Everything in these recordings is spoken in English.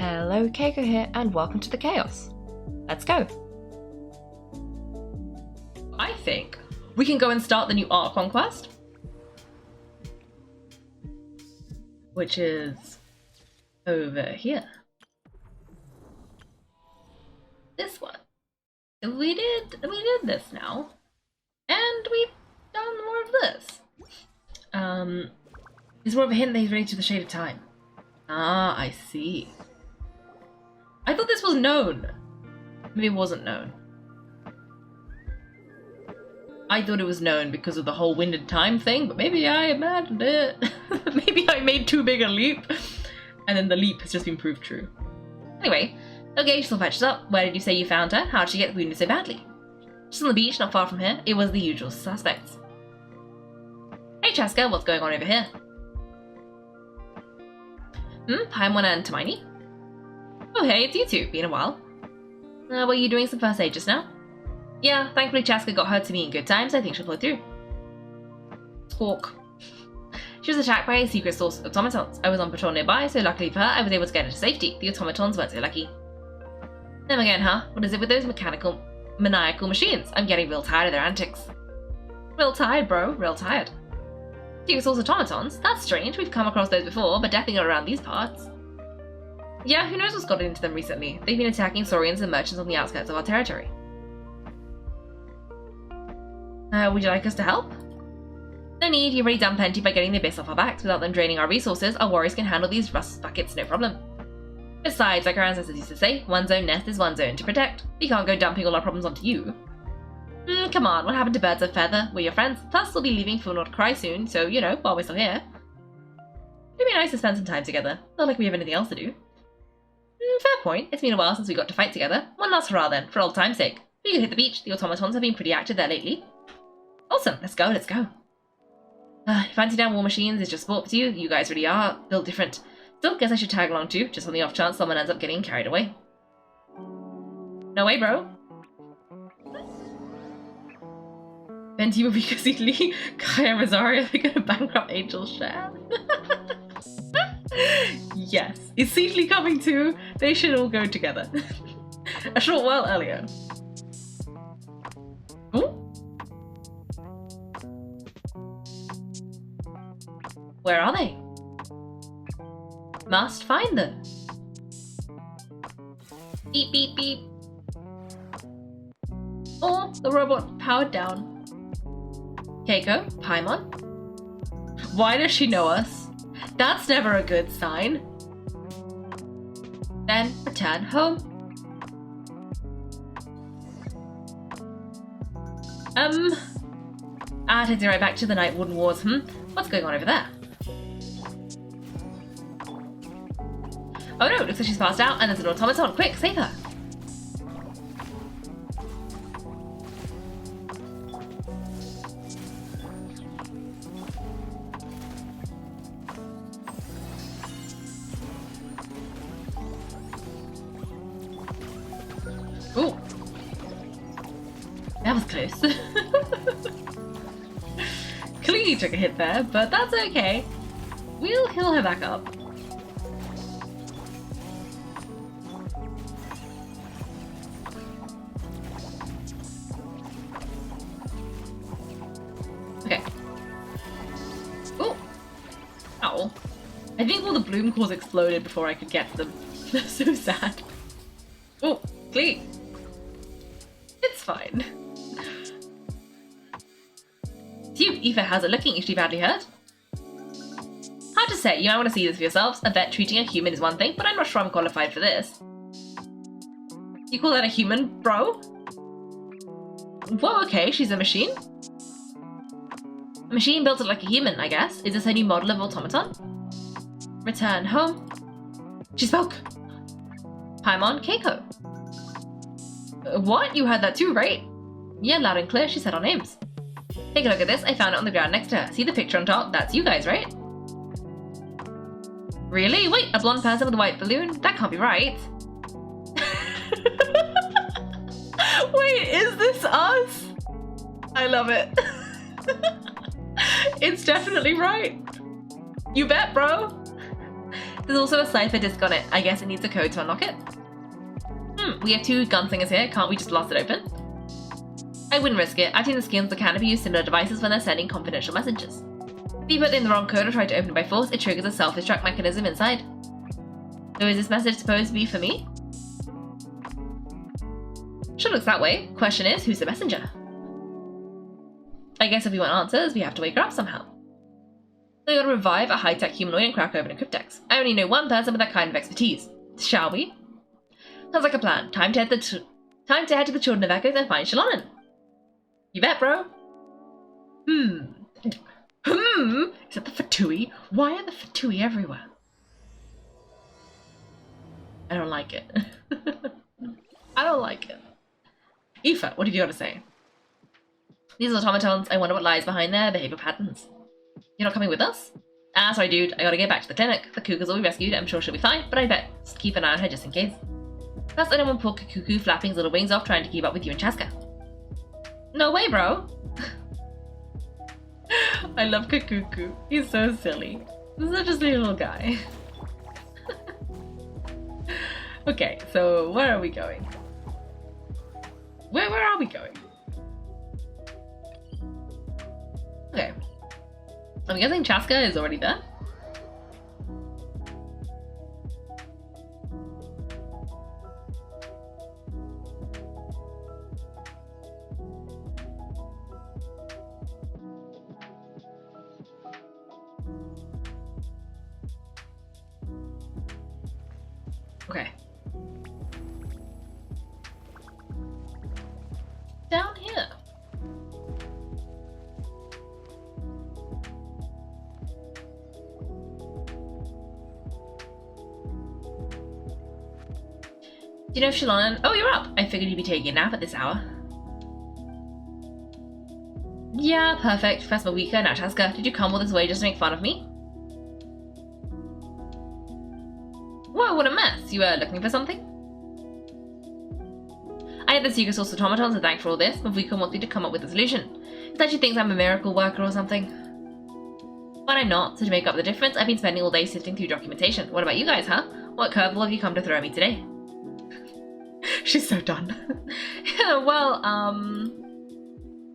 Hello, Kaiko here, and welcome to the chaos. Let's go. I think we can go and start the new Archon quest, which is over here. This one. We did this now, and we've done more of this. Is more of a hint that he's ready to the shade of time. Ah, I see. I thought this was known. Maybe it wasn't known. I thought it was known because of the whole wind and time thing, but maybe I imagined it. Maybe I made too big a leap, and then the leap has just been proved true. Anyway, okay, she'll fetch us up. Where did you say you found her? How did she get wounded so badly? Just on the beach, not far from here. It was the usual suspects. Hey Chaska, what's going on over here? Paimon and Hermione? Oh hey, it's you two. Been a while. Were you doing some first aid just now? Yeah, thankfully Chaska got her to me in good time, so I think she'll pull through. Squawk. She was attacked by a secret source of automatons. I was on patrol nearby, so luckily for her, I was able to get her to safety. The automatons weren't so lucky. Them again, huh? What is it with those maniacal machines? I'm getting real tired of their antics. Real tired, bro. Real tired. Secret source automatons? That's strange. We've come across those before, but definitely not around these parts. Yeah, who knows what's gotten into them recently? They've been attacking Saurians and merchants on the outskirts of our territory. Would you like us to help? No need, you've already done plenty by getting the abyss off our backs. Without them draining our resources, our warriors can handle these rust buckets no problem. Besides, like our ancestors used to say, one's own nest is one's own to protect. We can't go dumping all our problems onto you. Come on, what happened to birds of feather? We're your friends. Plus, we'll be leaving for Not Cry soon, so, you know, while we're still here. It'd be nice to spend some time together. Not like we have anything else to do. Fair point. It's been a while since we got to fight together. One last hurrah then, for old time's sake. We can hit the beach. The automatons have been pretty active there lately. Awesome, let's go, let's go. Fancy down war machines is just sport for you. You guys really are built different. Still, guess I should tag along too, just on the off chance someone ends up getting carried away. No way, bro. Venti will be Lee, Kai and Rosario are gonna bankrupt Angel's share. Yes. Is Seedly coming too? They should all go together. A short while earlier. Ooh. Where are they? Must find them. Beep, beep, beep. Oh, the robot powered down. Kaiko, Paimon. Why does she know us? That's never a good sign. Then return home. Takes me right back to the Night Warden Wars, What's going on over there? Oh no, looks like she's passed out and there's an automaton. Quick, save her! Ooh. That was close. Clearly took a hit there, but that's okay. We'll heal her back up. Okay. Oh! Ow. I think all the bloom cores exploded before I could get to them. That's so sad. Oh, Clee. It's fine. Phew, Aoife, how's it looking? Is she badly hurt? Hard to say, you might want to see this for yourselves. A vet treating a human is one thing, but I'm not sure I'm qualified for this. You call that a human, bro? Whoa, okay, she's a machine? A machine built like a human, I guess. Is this a new model of automaton? Return home. She spoke! Paimon, Kaiko. What? You heard that too, right? Yeah, loud and clear, she said our names. Take a look at this, I found it on the ground next to her. See the picture on top? That's you guys, right? Really? Wait, a blonde person with a white balloon? That can't be right. Wait, is this us? I love it. It's definitely right. You bet, bro. There's also a cipher disk on it. I guess it needs a code to unlock it. We have 2 gunslingers here. Can't we just blast it open? I wouldn't risk it. I've seen the skins that can use similar devices when they're sending confidential messages. If you put in the wrong code or try to open it by force, it triggers a self-destruct mechanism inside. So is this message supposed to be for me? Sure looks that way. Question is, who's the messenger? I guess if we want answers, we have to wake her up somehow. So we gotta revive a high-tech humanoid and crack open a cryptex. I only know one person with that kind of expertise. Shall we? Sounds like a plan. Time to head to the Children of Echoes and find Shallonen. You bet, bro. Is that the Fatui? Why are the Fatui everywhere? I don't like it. I don't like it. Aoife, what have you got to say? These automatons, I wonder what lies behind their behavior patterns. You're not coming with us? Ah, sorry dude, I gotta get back to the clinic. The Cuckoo's will be rescued, I'm sure she'll be fine, but I bet just keep an eye on her just in case. Plus I don't want poor Cuckoo flapping his little wings off trying to keep up with you and Chaska. No way, bro! I love Cuckoo. He's so silly. He's such a silly little guy. Okay, so where are we going? Where are we going? Okay. I'm guessing Chaska is already there. Okay. Down here. Do you know if Shallonen? Oh, you're up! I figured you'd be taking a nap at this hour. Yeah, perfect. First Mawika, now Chaska. Did you come all this way just to make fun of me? Whoa, what a mess! You were looking for something? I have the secret source automatons to thank for all this. Mawika wants me to come up with a solution. It's like she thinks I'm a miracle worker or something. But I'm not, so to make up the difference, I've been spending all day sifting through documentation. What about you guys, huh? What curveball have you come to throw at me today? She's so done. Well,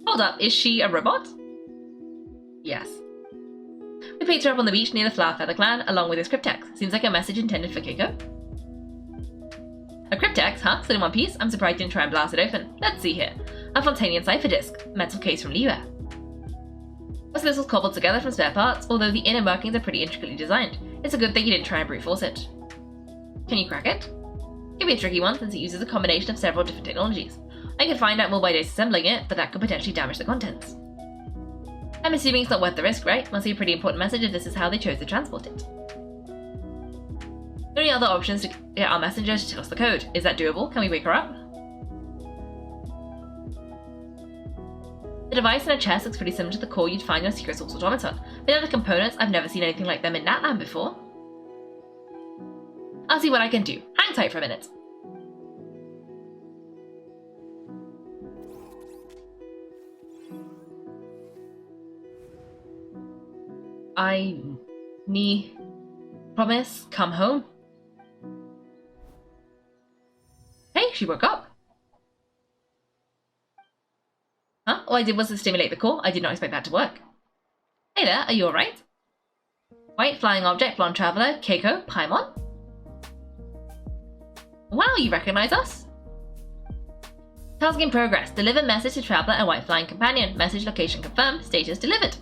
hold up, is she a robot? Yes. We picked her up on the beach near the Flower Feather Clan, along with his cryptex. Seems like a message intended for Kaiko. A cryptex, huh? Still in one piece? I'm surprised you didn't try and blast it open. Let's see here. A Fontanian cipher disk. Metal case from Liuer. Most of this was cobbled together from spare parts, although the inner workings are pretty intricately designed. It's a good thing you didn't try and brute force it. Can you crack it? Could be a tricky one since it uses a combination of several different technologies. I could find out more by disassembling it, but that could potentially damage the contents. I'm assuming it's not worth the risk, right? Must be a pretty important message if this is how they chose to transport it. The only other option is to get our messenger to tell us the code. Is that doable? Can we wake her up? The device in her chest looks pretty similar to the core you'd find in a secret source automaton, but other components, I've never seen anything like them in Natland before. I'll see what I can do. Hang tight for a minute. Promise, come home. Hey, she woke up. Huh? All I did was to stimulate the core. I did not expect that to work. Hey there, are you alright? White flying object, blonde traveler, Kaiko, Paimon? Wow, you recognize us? Task in progress. Deliver message to traveler and white flying companion. Message location confirmed. Status delivered.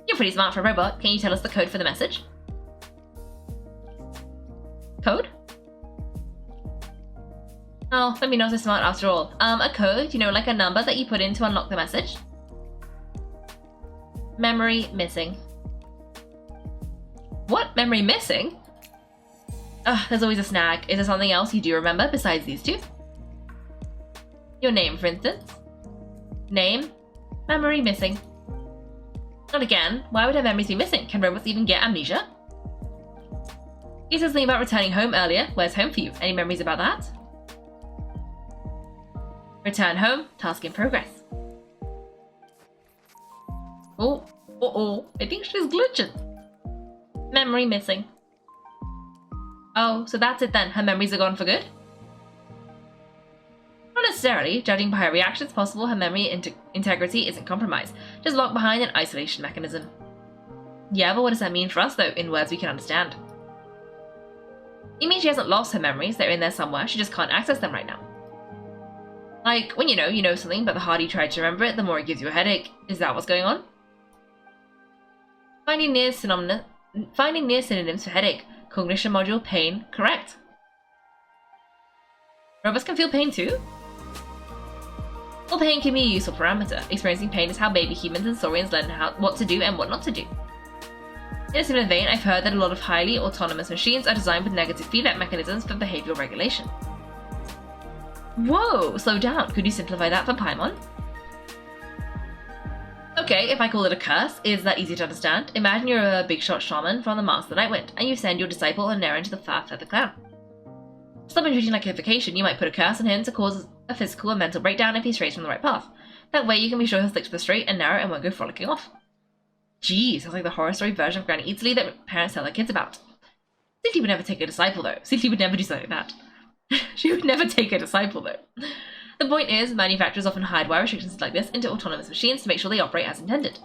You're pretty smart for a robot. Can you tell us the code for the message? Code? Oh, maybe not so smart after all. A code, you know, like a number that you put in to unlock the message. Memory missing. What? Memory missing? Ugh, there's always a snag. Is there something else you do remember besides these two? Your name, for instance. Name. Memory missing. Not again. Why would our memories be missing? Can robots even get amnesia? You said something about returning home earlier. Where's home for you? Any memories about that? Return home. Task in progress. Oh. I think she's glitching. Memory missing. Oh, so that's it then. Her memories are gone for good? Not necessarily. Judging by her reaction, it's possible her memory integrity isn't compromised, just locked behind an isolation mechanism. Yeah, but what does that mean for us, though, in words we can understand? It means she hasn't lost her memories, they're in there somewhere, she just can't access them right now. Like, when you know something, but the harder you try to remember it, the more it gives you a headache. Is that what's going on? Finding near synonyms for headache. Cognition module, pain, correct. Robots can feel pain too? Well, pain can be a useful parameter. Experiencing pain is how baby humans and saurians learn what to do and what not to do. In a similar vein, I've heard that a lot of highly autonomous machines are designed with negative feedback mechanisms for behavioral regulation. Whoa, slow down. Could you simplify that for Paimon? Okay, if I call it a curse, is that easy to understand? Imagine you're a big shot shaman from the Master of the Nightwind, and you send your disciple on an errand to the Far Feather Clan. To stop him treating like a vacation, you might put a curse on him to cause a physical and mental breakdown if he strays from the right path. That way you can be sure he'll stick to the straight and narrow and won't go frolicking off. Geez, sounds like the horror story version of Granny Eatsley that parents tell their kids about. Cicely would never take a disciple though. Cicely would never do something like that. She would never take a disciple though. The point is, manufacturers often hardwire restrictions like this into autonomous machines to make sure they operate as intended.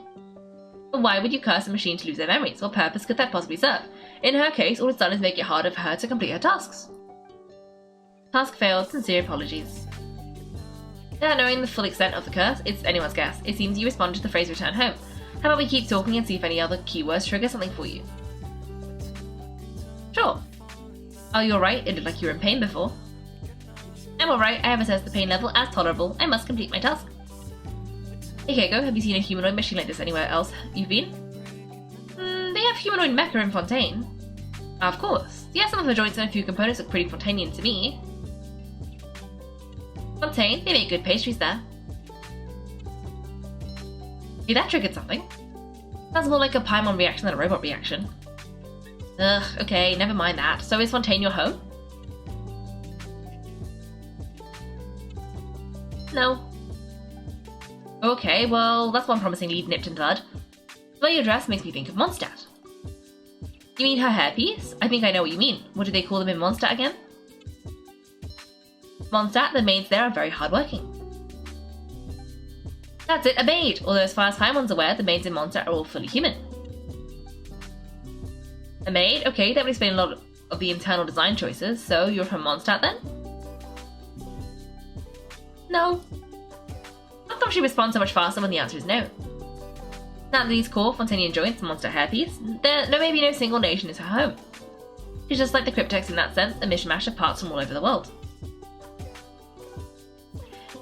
But why would you curse a machine to lose their memories? What purpose could that possibly serve? In her case, all it's done is make it harder for her to complete her tasks. Task failed, sincere apologies. Without knowing the full extent of the curse, it's anyone's guess. It seems you responded to the phrase return home. How about we keep talking and see if any other keywords trigger something for you? Sure. Oh, you're right, it looked like you were in pain before. I'm alright, I have assessed the pain level as tolerable. I must complete my task. Hey Keiko, have you seen a humanoid machine like this anywhere else you've been? They have humanoid mecha in Fontaine. Of course. Yeah, some of the joints and a few components look pretty Fontainian to me. Fontaine, they make good pastries there. Hey, that triggered something. Sounds more like a Paimon reaction than a robot reaction. Ugh, okay, never mind that. So is Fontaine your home? No. Okay, well, that's one promising lead nipped in the bud. The way you dress makes me think of Mondstadt. You mean her hairpiece? I think I know what you mean. What do they call them in Mondstadt again? Mondstadt, the maids there are very hardworking. That's it, a maid! Although as far as Paimon's aware, the maids in Mondstadt are all fully human. A maid? Okay, that would explain a lot of the internal design choices. So, you're from Mondstadt then? No. How come she responds so much faster when the answer is no? Now that these core Fontainian joints and Mondstadt hairpiece, there maybe no single nation is her home. She's just like the cryptex in that sense, a mishmash of parts from all over the world.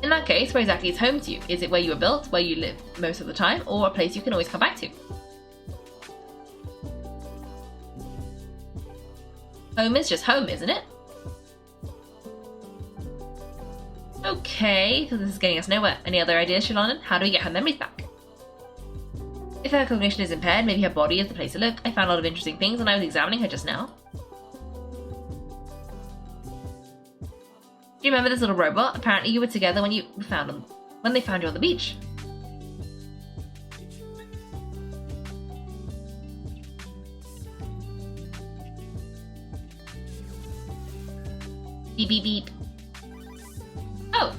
In that case, where exactly is home to you? Is it where you were built, where you live most of the time, or a place you can always come back to? Home is just home, isn't it? Okay, so this is getting us nowhere. Any other ideas, Shalana? How do we get her memories back? If her cognition is impaired, maybe her body is the place to look. I found a lot of interesting things when I was examining her just now. Do you remember this little robot? Apparently you were together when they found you on the beach. Beep beep beep. Oh!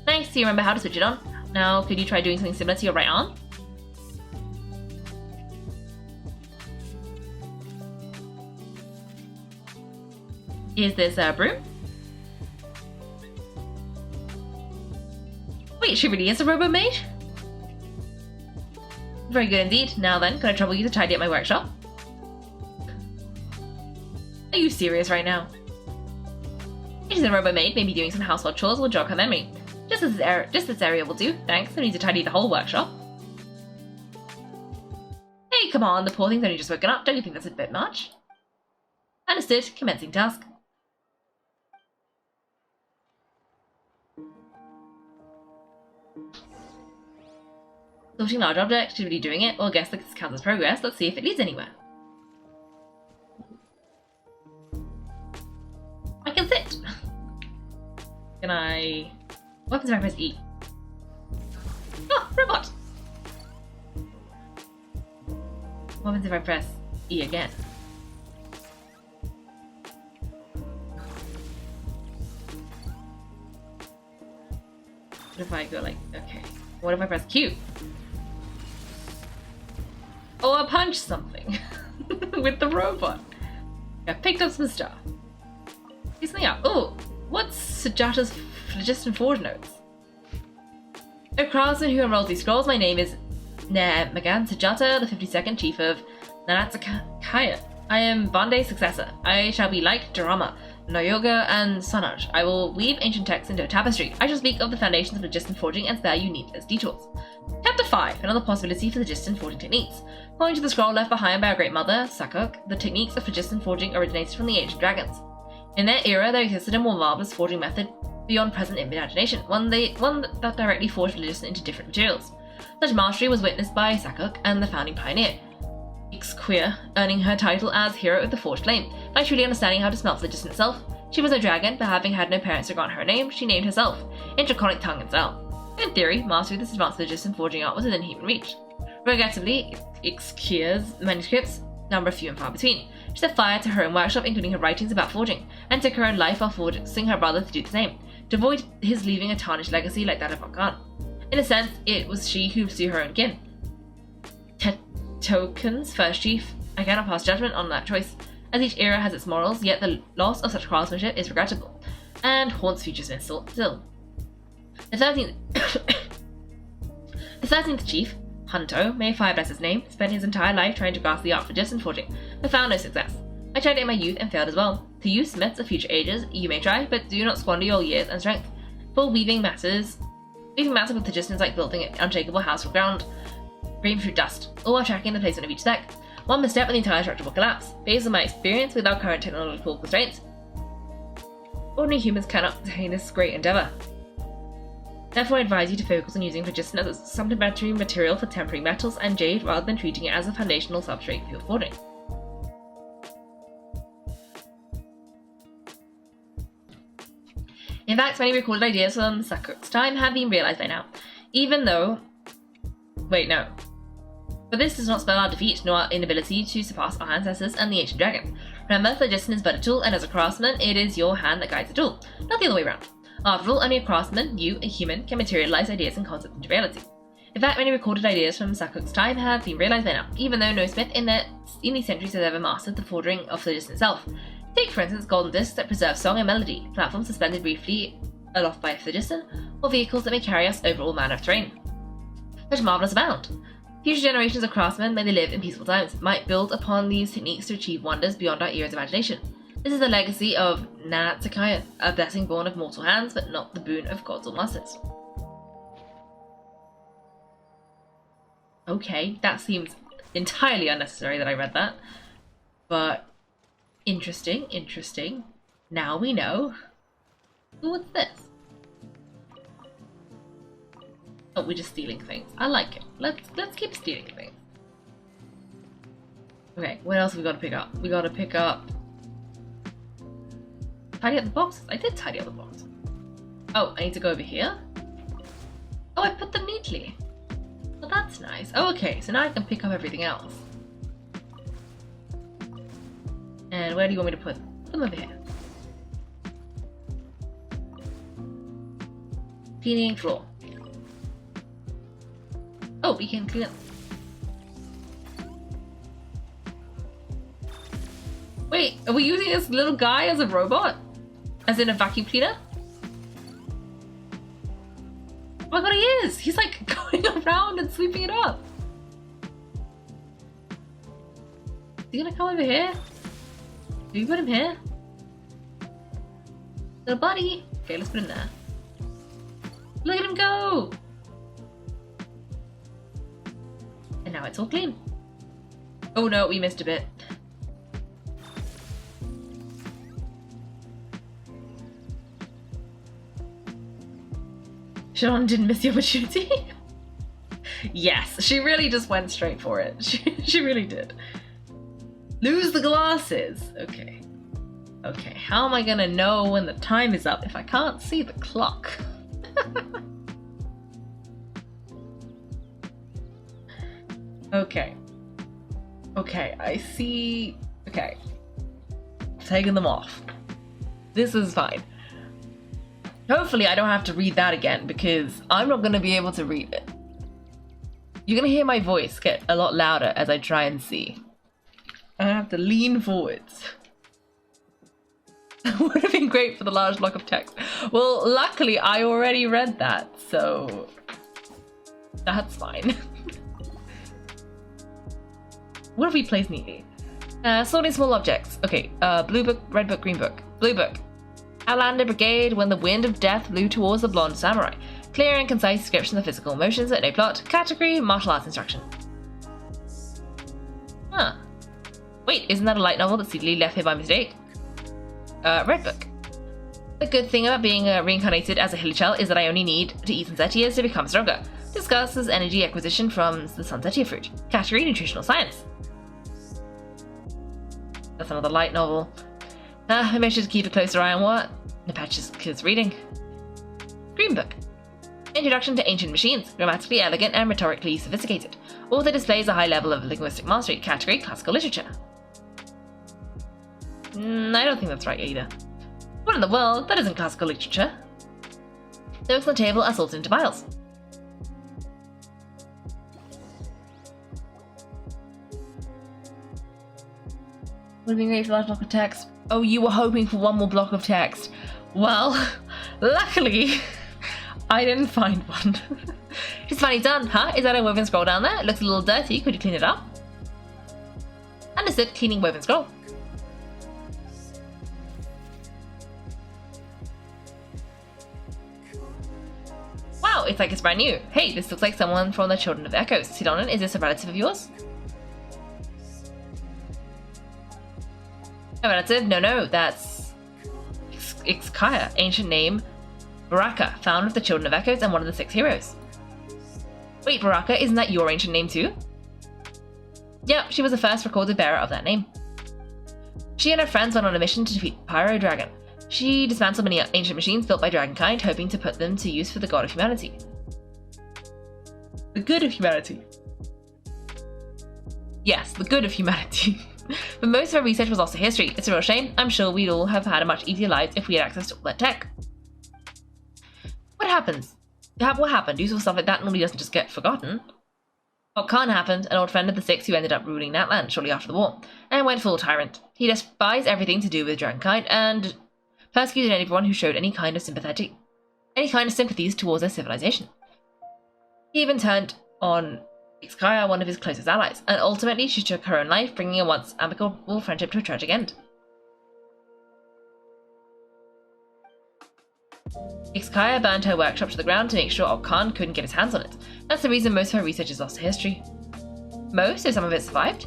Nice, so you remember how to switch it on. Now, could you try doing something similar to your right arm? Is this a broom? Wait, she really is a robot maid? Very good indeed. Now then, can I trouble you to tidy up my workshop? Are you serious right now? She's a robot maid, maybe doing some household chores will jog her memory. Just as this area will do, thanks. I need to tidy the whole workshop. Hey, come on, the poor thing's only just woken up. Don't you think that's a bit much? Understood. Commencing task. Sorting large object, she's really doing it. Well, I guess this counts as progress. Let's see if it leads anywhere. I can sit! Can I... What happens if I press E? Oh, robot! What happens if I press E again. What if I go like, okay. What if I press Q? Oh, I punched something with the robot. I picked up some stuff. Get something out. Oh, what's Sujata's phlogiston forge notes? A craftsman who unrolls these scrolls. My name is Magan Sujata, the 52nd chief of Nanatsakaya. I am Bande's successor. I shall be like Dorama, Noyoga, and Sanaj. I will weave ancient texts into a tapestry. I shall speak of the foundations of phlogiston forging and spare you needless detours. Chapter 5. Another possibility for phlogiston forging techniques. According to the scroll left behind by our great mother, Sakuk, the techniques of phlogiston forging originated from the ancient dragons. In their era, there existed a more marvelous forging method beyond present imagination, one that directly forged phlogiston into different materials. Such mastery was witnessed by Sakuk and the founding pioneer, Ixqueer, earning her title as Hero of the Forged Flame. By truly understanding how to smelt phlogiston itself, she was a dragon, but having had no parents to grant her a name, she named herself, in draconic tongue and style. In theory, mastery of this advanced phlogiston forging art was within human reach. Regrettably, Ixqueer's manuscripts number few and far between. She set fire to her own workshop, including her writings about forging, and took her own life while forcing her brother to do the same, to avoid his leaving a tarnished legacy like that of Khan. In a sense, it was she who slew her own kin. Token's first chief, I cannot pass judgment on that choice, as each era has its morals, yet the loss of such craftsmanship is regrettable, and haunts future still. The 13th chief, Hunto, may fire bless his name, spent his entire life trying to grasp the art of phlogiston forging, but found no success. I tried it in my youth and failed as well. To you smiths of future ages, you may try, but do not squander your years and strength. For weaving matters with phlogiston is like building an unshakable house from ground, green through dust, all while tracking the placement of each deck. One misstep and the entire structure will collapse. Based on my experience with our current technological constraints, ordinary humans cannot attain this great endeavour. Therefore, I advise you to focus on using phlogiston as a supplementary material for tempering metals and jade rather than treating it as a foundational substrate for your forging. In fact, many recorded ideas from Sakuk's time have been realised by now, even though... Wait, no. But this does not spell our defeat, nor our inability to surpass our ancestors and the ancient dragons. Remember, phlogiston is but a tool, and as a craftsman, it is your hand that guides the tool, not the other way around. After all, only a craftsman, you, a human, can materialize ideas and concepts into reality. In fact, many recorded ideas from Sakuk's time have been realized by now, even though no smith in these centuries has ever mastered the forging of phlogiston itself. Take, for instance, golden discs that preserve song and melody, platforms suspended briefly aloft by phlogiston, or vehicles that may carry us over all manner of terrain. Such marvelous abound. Future generations of craftsmen, may they live in peaceful times, might build upon these techniques to achieve wonders beyond our era's imagination. This is the legacy of Nanatsakaya, a blessing born of mortal hands, but not the boon of gods or masters. Okay, that seems entirely unnecessary that I read that. But interesting. Now we know. Ooh, what's this? Oh, we're just stealing things. I like it. Let's keep stealing things. Okay, what else have we got to pick up? We got to pick up... Tidy up the boxes. I did tidy up the boxes. Oh, I need to go over here? Oh, I put them neatly. Well, that's nice. Oh, okay, so now I can pick up everything else. And where do you want me to put them? Over here. Cleaning floor. Oh, we can clean up. Wait, are we using this little guy as a robot? As in a vacuum cleaner? Oh my god, he is! He's like going around and sweeping it up. Is he gonna come over here? Do we put him here? Little buddy! Okay, let's put him there. Look at him go! And now it's all clean. Oh no, we missed a bit. Sean didn't miss the opportunity. Yes, she really just went straight for it. She really did. Lose the glasses. Okay. Okay, how am I gonna know when the time is up if I can't see the clock? Okay. Okay, I see. Okay. Taking them off. This is fine. Hopefully I don't have to read that again because I'm not going to be able to read it. You're going to hear my voice get a lot louder as I try and see. I have to lean forwards. Would have been great for the large block of text. Well, luckily I already read that, so that's fine. What if we place neatly? Sorting small objects. Okay, blue book, red book, green book. Blue book. Outlander Brigade when the wind of death blew towards the blonde samurai. Clear and concise description of physical motions, no plot. Category, martial arts instruction. Huh. Wait, isn't that a light novel that Seedly left here by mistake? Red book. The good thing about being reincarnated as a Hilichurl is that I only need to eat Sunsetias to become stronger. Discusses energy acquisition from the Sunsetia fruit. Category, nutritional science. That's another light novel. Maybe I should keep a closer eye on what Nepetch's reading. Green book. Introduction to Ancient Machines. Grammatically elegant and rhetorically sophisticated. Author displays a high level of linguistic mastery. Category, classical literature. I don't think that's right either. What in the world? That isn't classical literature. The books on the table are sorted into piles. Would have been great for a large block of text. Oh, you were hoping for one more block of text. Well, luckily, I didn't find one. It's funny done, huh? Is that a woven scroll down there? It looks a little dirty. Could you clean it up? Understood. Cleaning woven scroll. Wow, it's like it's brand new. Hey, this looks like someone from the Children of Echoes. Sidonin, is this a relative of yours? A relative? No, that's Ixkaya, ancient name Baraka, founder of the Children of Echoes and one of the 6 heroes. Wait, Baraka, isn't that your ancient name too? Yep, she was the first recorded bearer of that name. She and her friends went on a mission to defeat Pyro Dragon. She dismantled many ancient machines built by Dragonkind, hoping to put them to use for the god of humanity. The good of humanity. Yes, the good of humanity. But most of her research was also history. It's a real shame. I'm sure we'd all have had a much easier life if we had access to all that tech. What happens? What happened? Useful stuff like that normally doesn't just get forgotten. What Khan happened, an old friend of the 6 who ended up ruling Natland shortly after the war, and went full tyrant. He despised everything to do with Dragonkind and persecuted anyone who showed any kind of sympathies towards their civilization. He even turned on Ixkaya, one of his closest allies, and ultimately she took her own life, bringing a once amicable friendship to a tragic end. Ixkaya burned her workshop to the ground to make sure Khan couldn't get his hands on it. That's the reason most of her research is lost to history. Most, if some of it survived?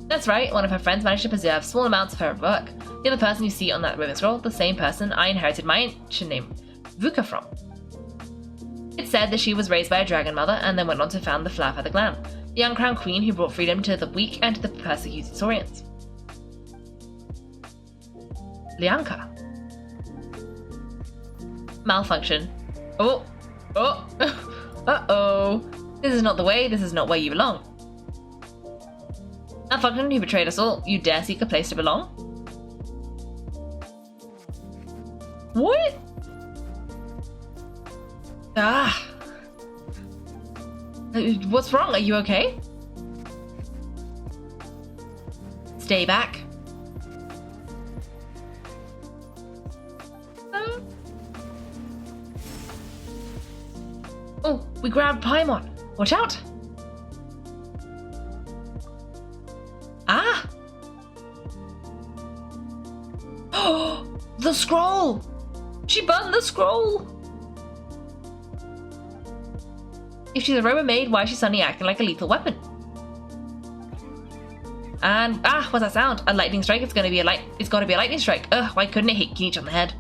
That's right, one of her friends managed to preserve small amounts of her work. The other person you see on that women's scroll, the same person I inherited my ancient name, Vuka, from. It's said that she was raised by a dragon mother and then went on to found the Flowerfeather clan, the young crown queen who brought freedom to the weak and to the persecuted Saurians. Lianka. Malfunction. Oh. Uh-oh. This is not the way, this is not where you belong. Malfunction, you betrayed us all. You dare seek a place to belong? What? Ah. What's wrong? Are you okay? Stay back. Oh, we grabbed Paimon. Watch out. Ah. Oh, the scroll. She burned the scroll. If she's a Roma maid, why is she suddenly acting like a lethal weapon? And what's that sound? A lightning strike? It's gotta be a lightning strike. Ugh, why couldn't it hit Kinich on the head?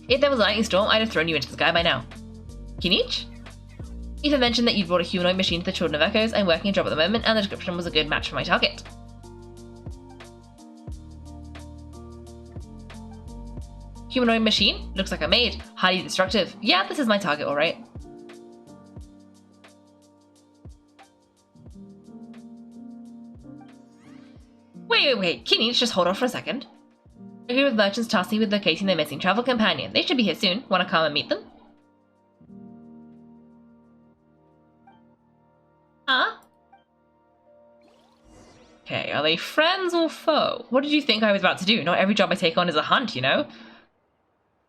If there was a lightning storm, I'd have thrown you into the sky by now. Kinich? Ethan mentioned that you'd brought a humanoid machine to the Children of Echoes. I'm working a job at the moment, and the description was a good match for my target. Humanoid machine? Looks like a maid. Highly destructive. Yeah, this is my target, alright. Wait. Kini, just hold off for a second. A group of merchants tasked me with locating their missing travel companion. They should be here soon. Want to come and meet them? Huh? Okay, are they friends or foe? What did you think I was about to do? Not every job I take on is a hunt, you know?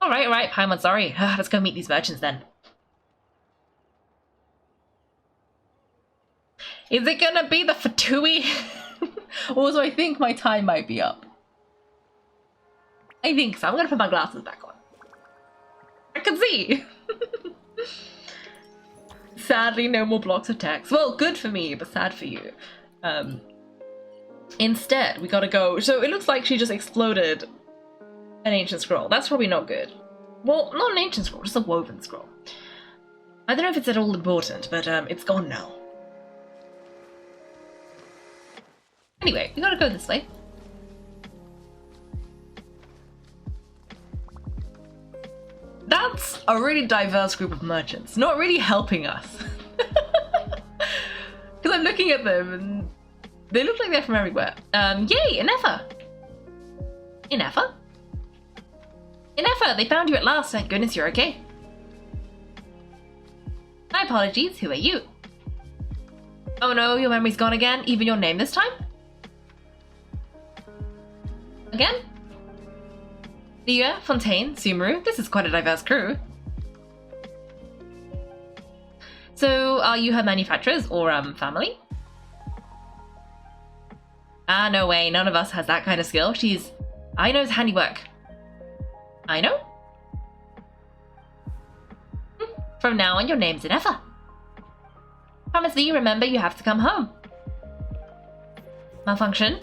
Alright, Paimon, sorry. Let's go meet these merchants then. Is it gonna be the Fatui? Also, I think my time might be up. I think so. I'm gonna put my glasses back on. I can see! Sadly, no more blocks of text. Well, good for me, but sad for you. Instead, we gotta go. So it looks like she just exploded an ancient scroll. That's probably not good. Well, not an ancient scroll, just a woven scroll. I don't know if it's at all important, but it's gone now. Anyway, we gotta go this way. That's a really diverse group of merchants, not really helping us. Because I'm looking at them and they look like they're from everywhere. Yay, Ineffa! Ineffa? Ineffa, they found you at last. Thank goodness you're okay. My apologies, who are you? Oh no, your memory's gone again? Even your name this time? Again? Liyue, Fontaine, Sumeru, this is quite a diverse crew. So, are you her manufacturers or, family? Ah, no way, none of us has that kind of skill. She's Aino's handiwork. Aino? From now on, your name's Ineffa. Promise me, remember you have to come home. Malfunction?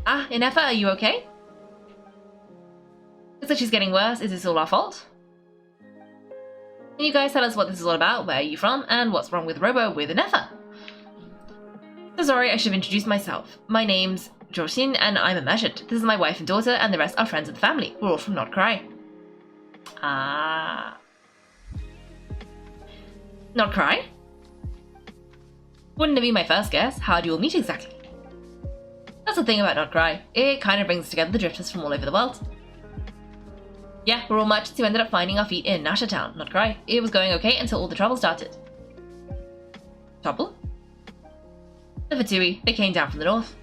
Ah, Ineffa, are you okay? Looks like she's getting worse. Is this all our fault? Can you guys tell us what this is all about? Where are you from? And what's wrong with Robo with Ineffa? So sorry, I should have introduced myself. My name's Joshin, and I'm a merchant. This is my wife and daughter, and the rest are friends of the family. We're all from Not Cry. Ah. Not Cry? Wouldn't it be my first guess? How do you all meet exactly? That's the thing about Not Cry. It kind of brings together the drifters from all over the world. Yeah, we're all merchants who ended up finding our feet in Nasha Town, Not Cry. It was going okay until all the trouble started. Trouble? The Fatui. They came down from the north.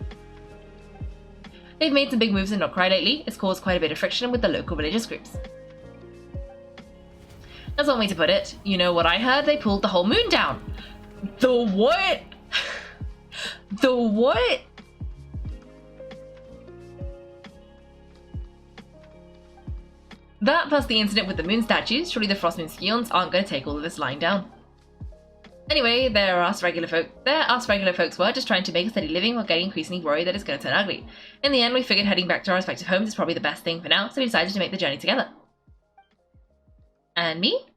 They've made some big moves in Not Cry lately. It's caused quite a bit of friction with the local religious groups. That's one way to put it. You know what I heard? They pulled the whole moon down. The what? The what? That plus the incident with the moon statues, surely the Frost Moon Scions aren't going to take all of this lying down. Anyway, they're us regular folks were just trying to make a steady living while getting increasingly worried that it's going to turn ugly. In the end, we figured heading back to our respective homes is probably the best thing for now, so we decided to make the journey together. And me?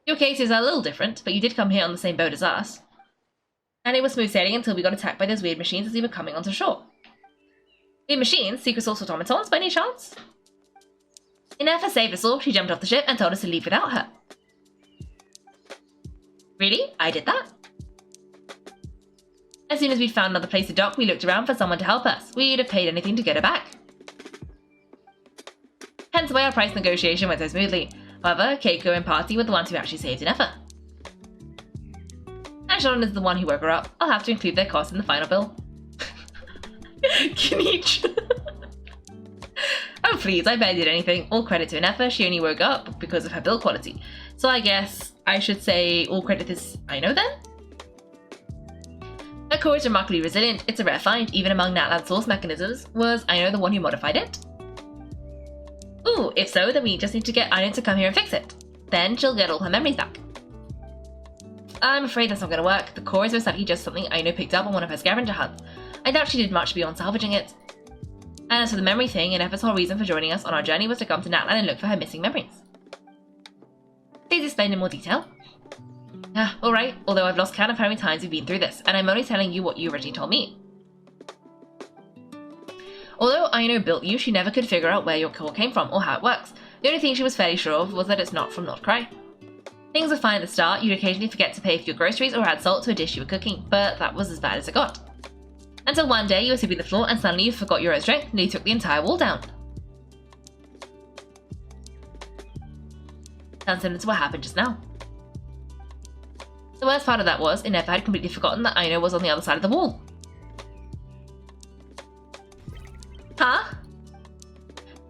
Your case is a little different, but you did come here on the same boat as us. And it was smooth sailing until we got attacked by those weird machines as we were coming onto shore. Weird machines? Secret source automatons by any chance? Ineffa saved us all. She jumped off the ship and told us to leave without her. Really? I did that? As soon as we'd found another place to dock, we looked around for someone to help us. We'd have paid anything to get her back. Hence why our price negotiation went so smoothly. However, Kaiko and Party were the ones who actually saved Ineffa. And Sean is the one who woke her up. I'll have to include their costs in the final bill. Kinich. Oh please, I barely did anything. All credit to Ineffa, she only woke up because of her build quality. So I guess I should say all credit is Aino then? Her core is remarkably resilient. It's a rare find, even among Natlan's source mechanisms. Was Aino the one who modified it? Ooh, if so, then we just need to get Aino to come here and fix it. Then she'll get all her memories back. I'm afraid that's not going to work. The core is most likely just something Aino picked up on one of her scavenger hunts. I doubt she did much beyond salvaging it. And as for the memory thing, Ineffa's whole reason for joining us on our journey was to come to Natlan and look for her missing memories. Please explain in more detail. Ah, alright, although I've lost count of how many times we've been through this, and I'm only telling you what you originally told me. Although Aino built you, she never could figure out where your core came from or how it works. The only thing she was fairly sure of was that it's not from Not Cry. Things were fine at the start. You'd occasionally forget to pay for your groceries or add salt to a dish you were cooking, but that was as bad as it got. Until one day you were sweeping the floor and suddenly you forgot your own strength and you took the entire wall down. Sounds similar to what happened just now. The worst part of that was, Ineffa had completely forgotten that Aino was on the other side of the wall. Huh?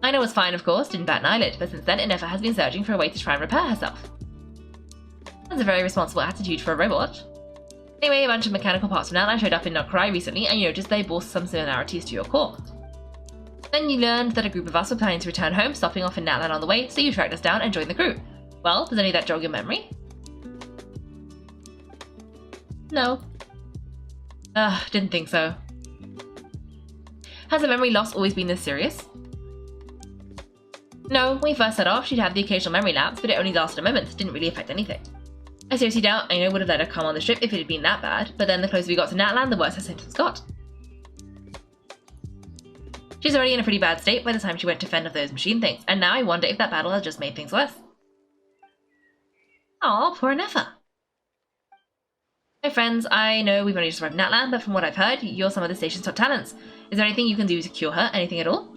Aino was fine, of course, didn't bat an eyelid, but since then Ineffa has been searching for a way to try and repair herself. That's a very responsible attitude for a robot. Anyway, a bunch of mechanical parts from Natlan showed up in Not Cry recently, and you noticed they bore some similarities to your core. Then you learned that a group of us were planning to return home, stopping off in Natlan on the way, so you tracked us down and joined the crew. Well, does any of that jog your memory? No. Didn't think so. Has a memory loss always been this serious? No, when we first set off, she'd have the occasional memory lapse, but it only lasted a moment, didn't really affect anything. I seriously doubt Aino would have let her come on the trip if it had been that bad, but then the closer we got to Natlan, the worse her symptoms got. She's already in a pretty bad state by the time she went to fend off those machine things, and now I wonder if that battle has just made things worse. Aw, poor Ineffa. Hey friends, I know we've only just arrived in Natlan, but from what I've heard, you're some of the station's top talents. Is there anything you can do to cure her? Anything at all?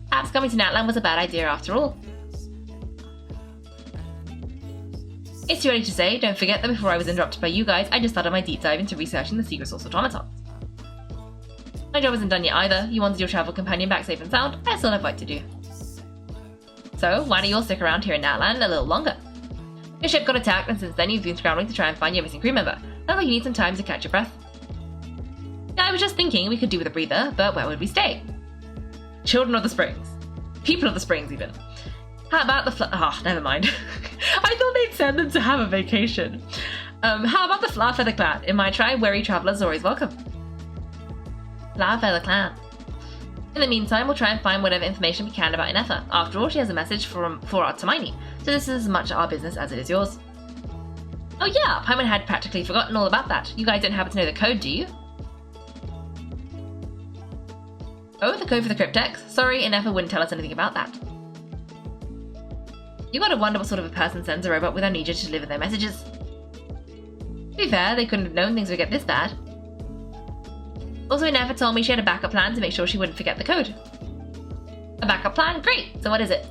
Perhaps coming to Natlan was a bad idea after all. It's too early to say. Don't forget that before I was interrupted by you guys, I just started my deep dive into researching the secret source automatons. My job isn't done yet either. You wanted your travel companion back safe and sound. I still have work to do. So, why don't you all stick around here in Natlan a little longer? Your ship got attacked, and since then you've been scrambling to try and find your missing crew member. Sounds like you need some time to catch your breath. Yeah, I was just thinking we could do with a breather, but where would we stay? Children of the Springs. People of the Springs, even. How about the never mind. I thought they'd send them to have a vacation. How about the Flower Feather Clan? In my tribe, wary travelers are always welcome. Flower Feather Clan. In the meantime, we'll try and find whatever information we can about Ineffa. After all, she has a message for our Tamaini, so this is as much our business as it is yours. Oh yeah, Paimon had practically forgotten all about that. You guys don't happen to know the code, do you? Oh, the code for the cryptex? Sorry, Ineffa wouldn't tell us anything about that. You gotta wonder what sort of a person sends a robot with amnesia to deliver their messages. To be fair, they couldn't have known things would get this bad. Also, Ineffa told me she had a backup plan to make sure she wouldn't forget the code. A backup plan? Great! So what is it?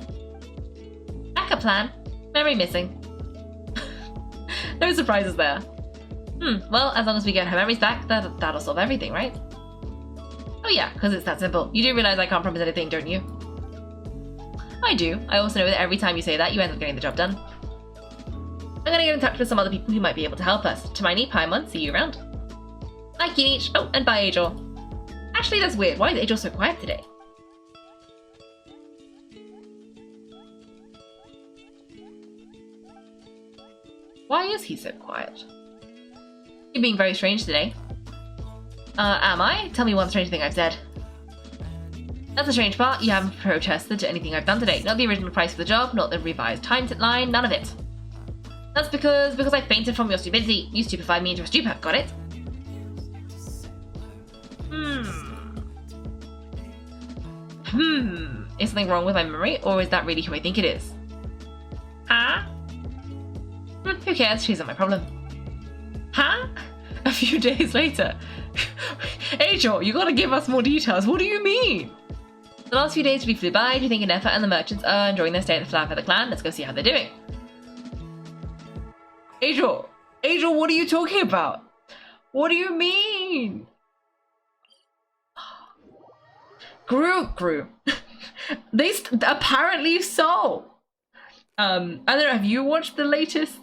Backup plan? Memory missing. No surprises there. Well, as long as we get her memories back, that'll solve everything, right? Oh yeah, because it's that simple. You do realize I can't promise anything, don't you? I do. I also know that every time you say that, you end up getting the job done. I'm gonna get in touch with some other people who might be able to help us. Tamaini, Paimon, see you around. Bye, Kinich. Oh, and bye, Ajor. Actually, that's weird. Why is Ajor so quiet today? Why is he so quiet? You're being very strange today. Am I? Tell me one strange thing I've said. That's the strange part. You haven't protested to anything I've done today. Not the original price for the job, not the revised timeline, none of it. That's because I fainted from your stupidity. You stupefied me into a stupor. Got it? Is something wrong with my memory, or is that really who I think it is? Huh? Who cares? She's not my problem. Huh? A few days later. Ajor, you gotta give us more details. What do you mean? The last few days really flew by. Do you think Ineffa and the merchants are enjoying their stay at the Flower Feather Clan? Let's go see how they're doing. Ajor, what are you talking about? What do you mean? Grew. Apparently so. I don't know, have you watched the latest?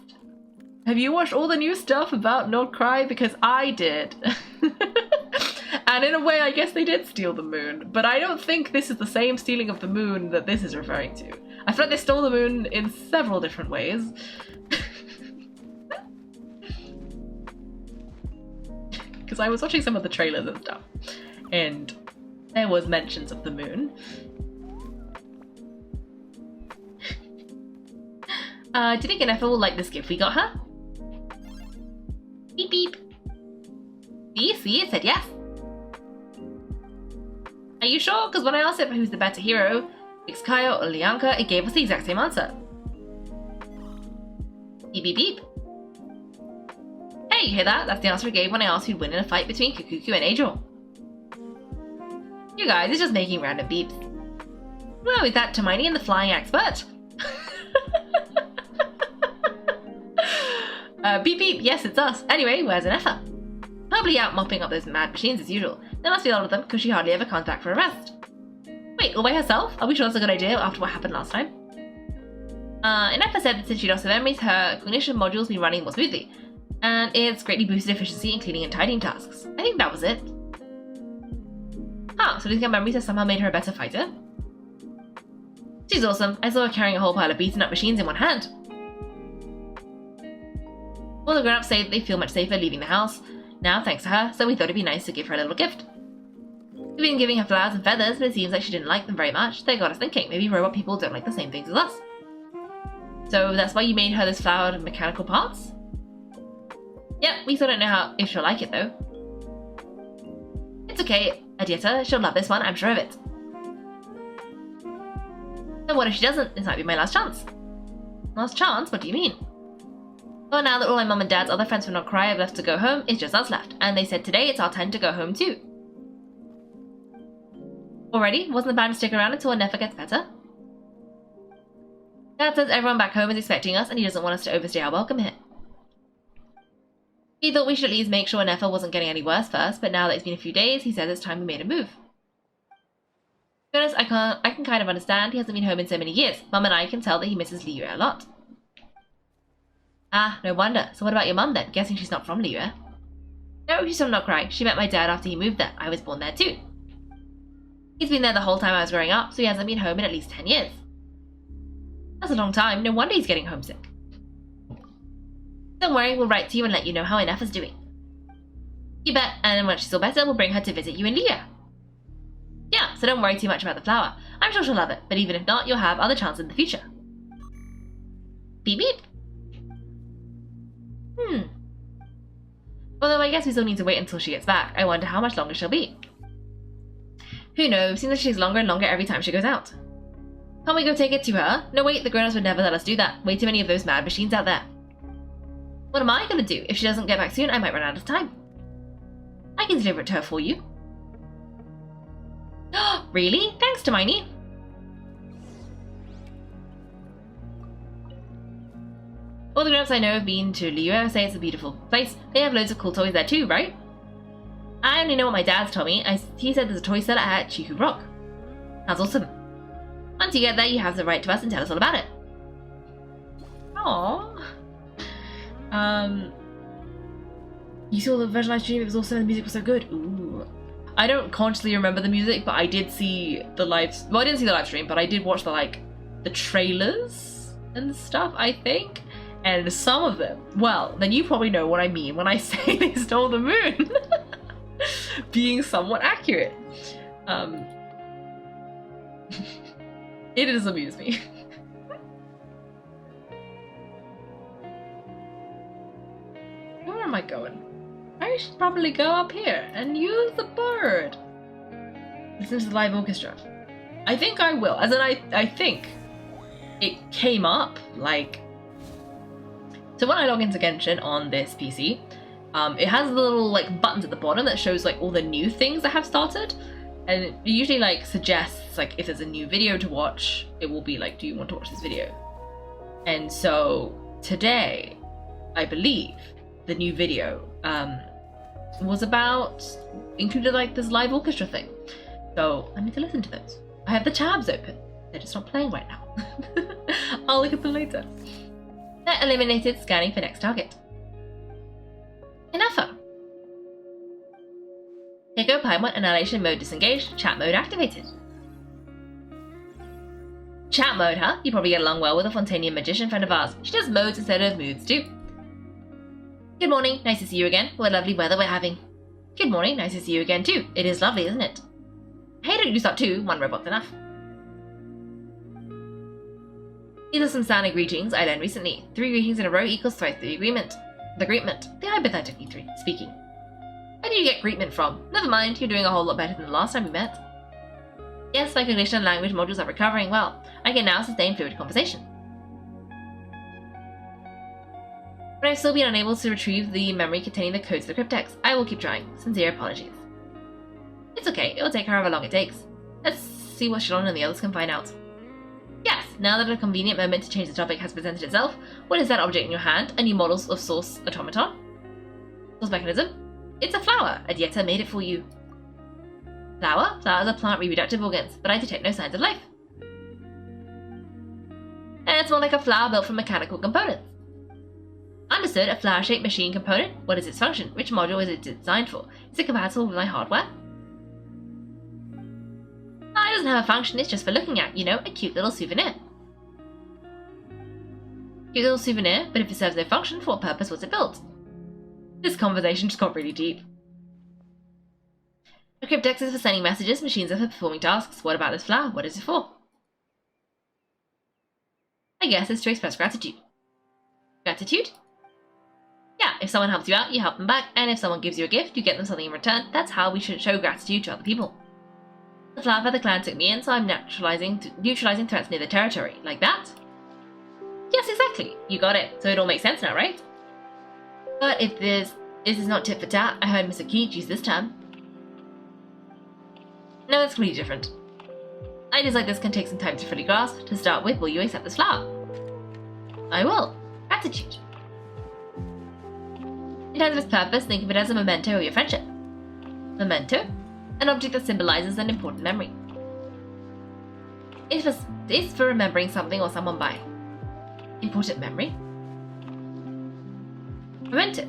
Have you watched all the new stuff about Not Cry? Because I did. And in a way, I guess they did steal the moon. But I don't think this is the same stealing of the moon that this is referring to. I feel like they stole the moon in several different ways. Because I was watching some of the trailers and stuff. And there was mentions of the moon. Do you think Ineffa will like this gift we got her? Beep beep. See, it said yes. Are you sure? Because when I asked it who's the better hero, It's Kyle or Lianka, it gave us the exact same answer. Beep beep beep. Hey, you hear that? That's the answer I gave when I asked who'd win in a fight between Kikuku and Angel. You guys, it's just making random beeps. Well, is that Hermione and the flying expert? Beep beep, yes it's us. Anyway, where's Ineffa? Probably out mopping up those mad machines as usual. There must be a lot of them, because she hardly ever comes back for a rest. Wait, all by herself? Are we sure that's a good idea after what happened last time? Ineffa said that since she lost her memories, her cognition module's been running more smoothly, and it's greatly boosted efficiency in cleaning and tidying tasks. I think that was it. Huh, so losing her memories has somehow made her a better fighter? She's awesome. I saw her carrying a whole pile of beaten up machines in one hand. All the grown-ups say that they feel much safer leaving the house now thanks to her, so we thought it'd be nice to give her a little gift. We've been giving her flowers and feathers, but it seems like she didn't like them very much. They got us thinking, maybe robot people don't like the same things as us. So that's why you made her those flowered mechanical parts? Yep, we still don't know if she'll like it though. It's okay, Adieta, she'll love this one, I'm sure of it. So what if she doesn't? This might be my last chance. Last chance? What do you mean? Well, now that all my mum and dad's other friends from Not Cry have left to go home, it's just us left, and they said today it's our turn to go home too. Already? Wasn't the plan to stick around until Ineffa gets better? Dad says everyone back home is expecting us and he doesn't want us to overstay our welcome here. He thought we should at least make sure Ineffa wasn't getting any worse first, but now that it's been a few days, he says it's time we made a move. To be honest, I can kind of understand. He hasn't been home in so many years. Mum and I can tell that he misses Liyue a lot. Ah, no wonder. So what about your mum then? Guessing she's not from Liyue. No, she's from Not Cry. She met my dad after he moved there. I was born there too. He's been there the whole time I was growing up, so he hasn't been home in at least 10 years. That's a long time. No wonder he's getting homesick. Don't worry, we'll write to you and let you know how Ineffa's doing. You bet, and when she's all better, we'll bring her to visit you in Liyue. Yeah, so don't worry too much about the flower. I'm sure she'll love it, but even if not, you'll have other chances in the future. Beep beep. Although I guess we still need to wait until she gets back. I wonder how much longer she'll be. Who knows, seems like she takes longer and longer every time she goes out. Can't we go take it to her? No wait, the grown-ups would never let us do that. Way too many of those mad machines out there. What am I gonna do? If she doesn't get back soon, I might run out of time. I can deliver it to her for you. Really? Thanks, Hermione. All the grown-ups I know have been to Liyue say it's a beautiful place. They have loads of cool toys there too, right? I only know what my dad's told me. He said there's a toy seller at Chiku Rock. Sounds awesome. Once you get there, you have to write to us and tell us all about it. Aww. You saw the version live stream, it was awesome and the music was so good. Ooh. I don't consciously remember the music, but I did see the live... Well, I didn't see the live stream, but I did watch the trailers and stuff, I think. And some of them, well, then you probably know what I mean when I say they stole the moon. Being somewhat accurate. It does amuse me. Where am I going? I should probably go up here and use the bird. Listen to the live orchestra. I think I will. As in, I think it came up, like... So when I log into Genshin on this PC, it has the little, like, buttons at the bottom that shows, like, all the new things that have started. And it usually, like, suggests, like, if there's a new video to watch, it will be like, do you want to watch this video? And so today, I believe, the new video was about, included like this live orchestra thing. So I need to listen to those. I have the tabs open. They're just not playing right now. I'll look at them later. They're eliminated, scanning for next target. Ineffa. Kaiko Paimon annihilation mode disengaged, chat mode activated. Chat mode, huh? You probably get along well with a Fontanian magician friend of ours. She does modes instead of moods too. Good morning, nice to see you again. What lovely weather we're having. Good morning, nice to see you again too. It is lovely, isn't it? Hey, don't you start too, one robot's enough. These are some standard greetings I learned recently. 3 greetings in a row equals twice the agreement. The hypothetically 3, speaking. Where did you get greetment from? Never mind, you're doing a whole lot better than the last time we met. Yes, my cognition and language modules are recovering well. I can now sustain fluid conversation. But I've still been unable to retrieve the memory containing the codes of the cryptex. I will keep trying. Sincere apologies. It's okay, it will take however long it takes. Let's see what Shalon and the others can find out. Yes, now that a convenient moment to change the topic has presented itself, what is that object in your hand? A new model of source automaton? Source mechanism? It's a flower. Adieta made it for you. Flower? Flowers are plant reproductive organs, but I detect no signs of life. And it's more like a flower built from mechanical components. Understood, a flower-shaped machine component? What is its function? Which module is it designed for? Is it compatible with my hardware? It doesn't have a function, it's just for looking at, you know, a cute little souvenir. Cute little souvenir, but if it serves no function, for what purpose was it built? This conversation just got really deep. A cryptex is for sending messages, machines are for performing tasks. What about this flower? What is it for? I guess it's to express gratitude. Gratitude? Yeah, if someone helps you out, you help them back, and if someone gives you a gift, you get them something in return. That's how we should show gratitude to other people. The flower feather clan took me in, so I'm neutralizing threats near the territory. Like that? Yes, exactly. You got it. So it all makes sense now, right? But if this is not tit for tat, I heard Mr. Kenichi's this time. No, that's completely different. Ideas like this can take some time to fully grasp. To start with, will you accept this flower? I will. Gratitude. In terms of its purpose, think of it as a memento of your friendship. Memento? An object that symbolizes an important memory. It's for remembering something or someone by. Important memory? Memento.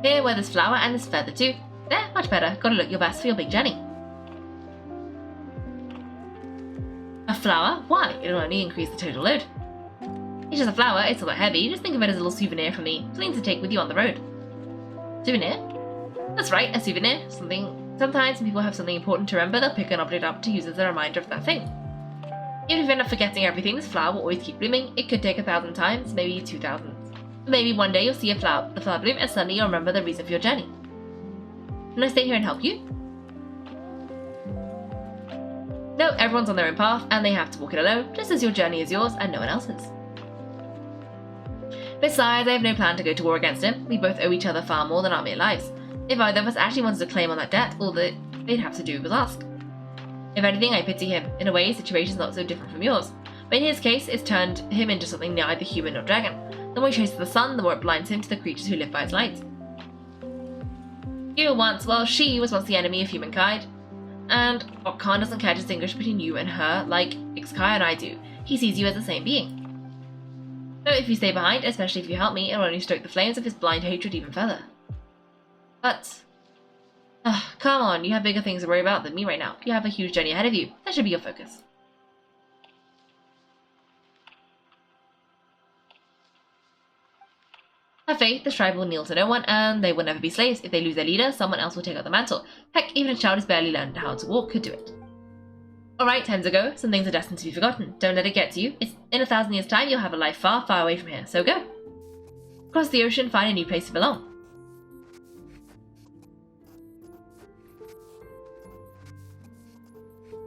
Here, wear this flower and this feather too. There, much better. Gotta look your best for your big journey. A flower? Why? It'll only increase the total load. It's just a flower, it's not that heavy. Just think of it as a little souvenir from me. Something to take with you on the road. Souvenir? That's right, a souvenir. Sometimes when people have something important to remember, they'll pick an object up to use as a reminder of that thing. Even if you end up forgetting everything, this flower will always keep blooming. It could take 1,000 times, maybe 2,000. Maybe one day you'll see the flower bloom, and suddenly you'll remember the reason for your journey. Can I stay here and help you? No, everyone's on their own path, and they have to walk it alone, just as your journey is yours and no one else's. Besides, I have no plan to go to war against him. We both owe each other far more than our mere lives. If either of us actually wanted to claim on that debt, all that they'd have to do was ask. If anything, I pity him. In a way, his situation's not so different from yours. But in his case, it's turned him into something neither human nor dragon. The more he chases the sun, the more it blinds him to the creatures who live by its light. She was once the enemy of humankind. And Khan doesn't care to distinguish between you and her like Ixkai and I do. He sees you as the same being. So if you stay behind, especially if you help me, it'll only stoke the flames of his blind hatred even further. But... come on, you have bigger things to worry about than me right now. You have a huge journey ahead of you. That should be your focus. Have faith, the tribe will kneel to no one, and they will never be slaves. If they lose their leader, someone else will take up the mantle. Heck, even a child who's barely learned how to walk could do it. Alright, time to go. Some things are destined to be forgotten. Don't let it get to you. In 1,000 years' time, you'll have a life far, far away from here, so go. Cross the ocean, find a new place to belong.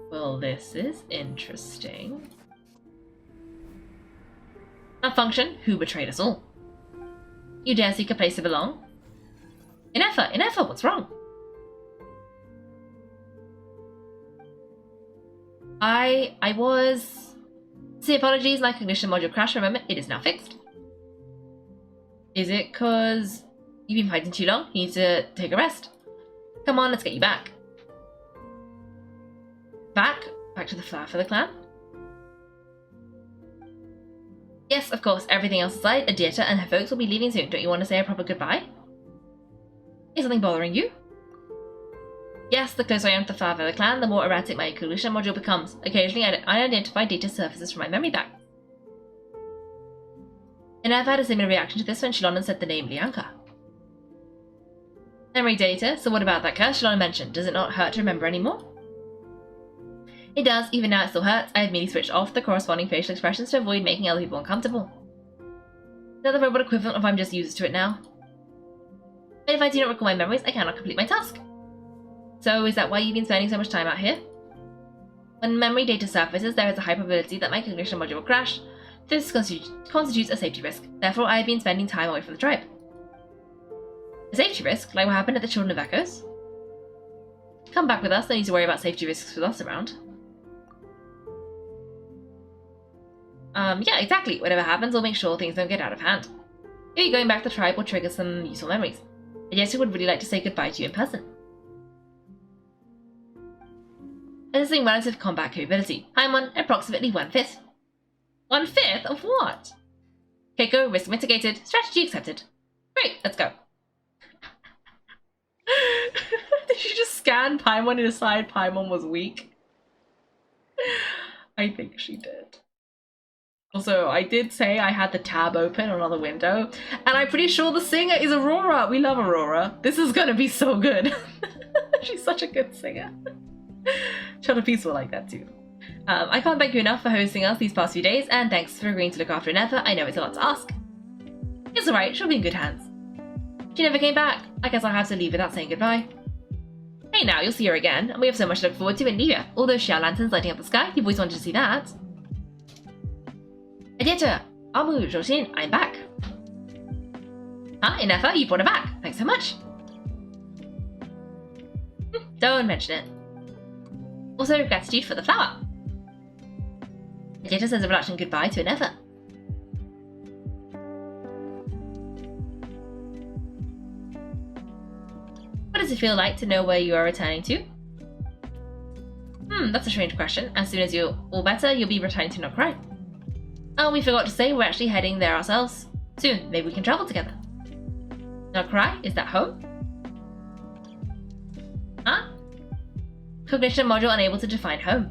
Well, this is interesting. Malfunction, who betrayed us all? You dare seek a place to belong? Ineffa, what's wrong? I was... See, apologies, my cognition module crashed for a moment. It is now fixed. Is it because you've been fighting too long? You need to take a rest. Come on, let's get you back. Back to the flower for the clan? Yes, of course, everything else aside, Adieta and her folks will be leaving soon. Don't you want to say a proper goodbye? Is something bothering you? Yes, the closer I am to the flower for the clan, the more erratic my cognition module becomes. Occasionally, I identify data surfaces from my memory bank. And I've had a similar reaction to this when Shalon said the name Lianka. Memory data, so what about that curse Shalon mentioned? Does it not hurt to remember anymore? It does, even now it still hurts. I have merely switched off the corresponding facial expressions to avoid making other people uncomfortable. Is that the robot equivalent of I'm just used to it now? But if I do not recall my memories, I cannot complete my task. So is that why you've been spending so much time out here? When memory data surfaces, there is a high probability that my cognition module will crash. This constitutes a safety risk. Therefore, I have been spending time away from the tribe. A safety risk? Like what happened at the Children of Echoes? Come back with us, no need to worry about safety risks with us around. Yeah, exactly. Whatever happens, we'll make sure things don't get out of hand. Maybe going back to the tribe will trigger some useful memories. I guess I would really like to say goodbye to you in person. Assessing relative combat capability. Paimon, approximately 1/5. 1/5 of what? Kaiko, risk mitigated. Strategy accepted. Great, let's go. Did you just scan Paimon and decide Paimon was weak? I think she did. Also, I did say I had the tab open on another window, and I'm pretty sure the singer is Aurora. We love Aurora. This is gonna be so good. She's such a good singer. Shadow Peace will like that too. I can't thank you enough for hosting us these past few days, and thanks for agreeing to look after Ineffa. I know it's a lot to ask. It's alright, she'll be in good hands. She never came back. I guess I'll have to leave without saying goodbye. Hey now, you'll see her again, and we have so much to look forward to in Livia. All those Xiao lanterns lighting up the sky, you've always wanted to see that. Adieta, Amu, Joshin, I'm back. Huh, Ineffa, you brought her back. Thanks so much. Don't mention it. Also, gratitude for the flower. Adieta says a reluctant goodbye to Ineffa. What does it feel like to know where you are returning to? That's a strange question. As soon as you're all better, you'll be returning to Not Cry. Oh, we forgot to say we're actually heading there ourselves. Soon, maybe we can travel together. Not Cry? Is that home? Huh? Cognition module unable to define home.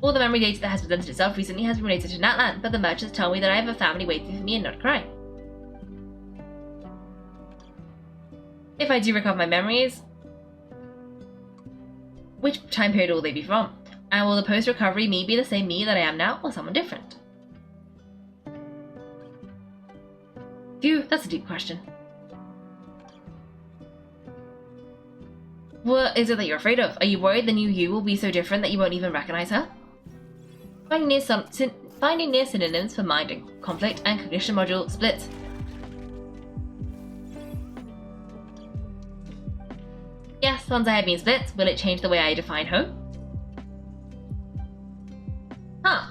All the memory data that has presented itself recently has been related to Natlan, but the merchants tell me that I have a family waiting for me in Not Cry. If I do recover my memories, which time period will they be from? And will the post-recovery me be the same me that I am now, or someone different? Phew, that's a deep question. What is it that you're afraid of? Are you worried the new you will be so different that you won't even recognize her? Finding near synonyms for mind and conflict and cognition module split. Yes, once I have been split, will it change the way I define home?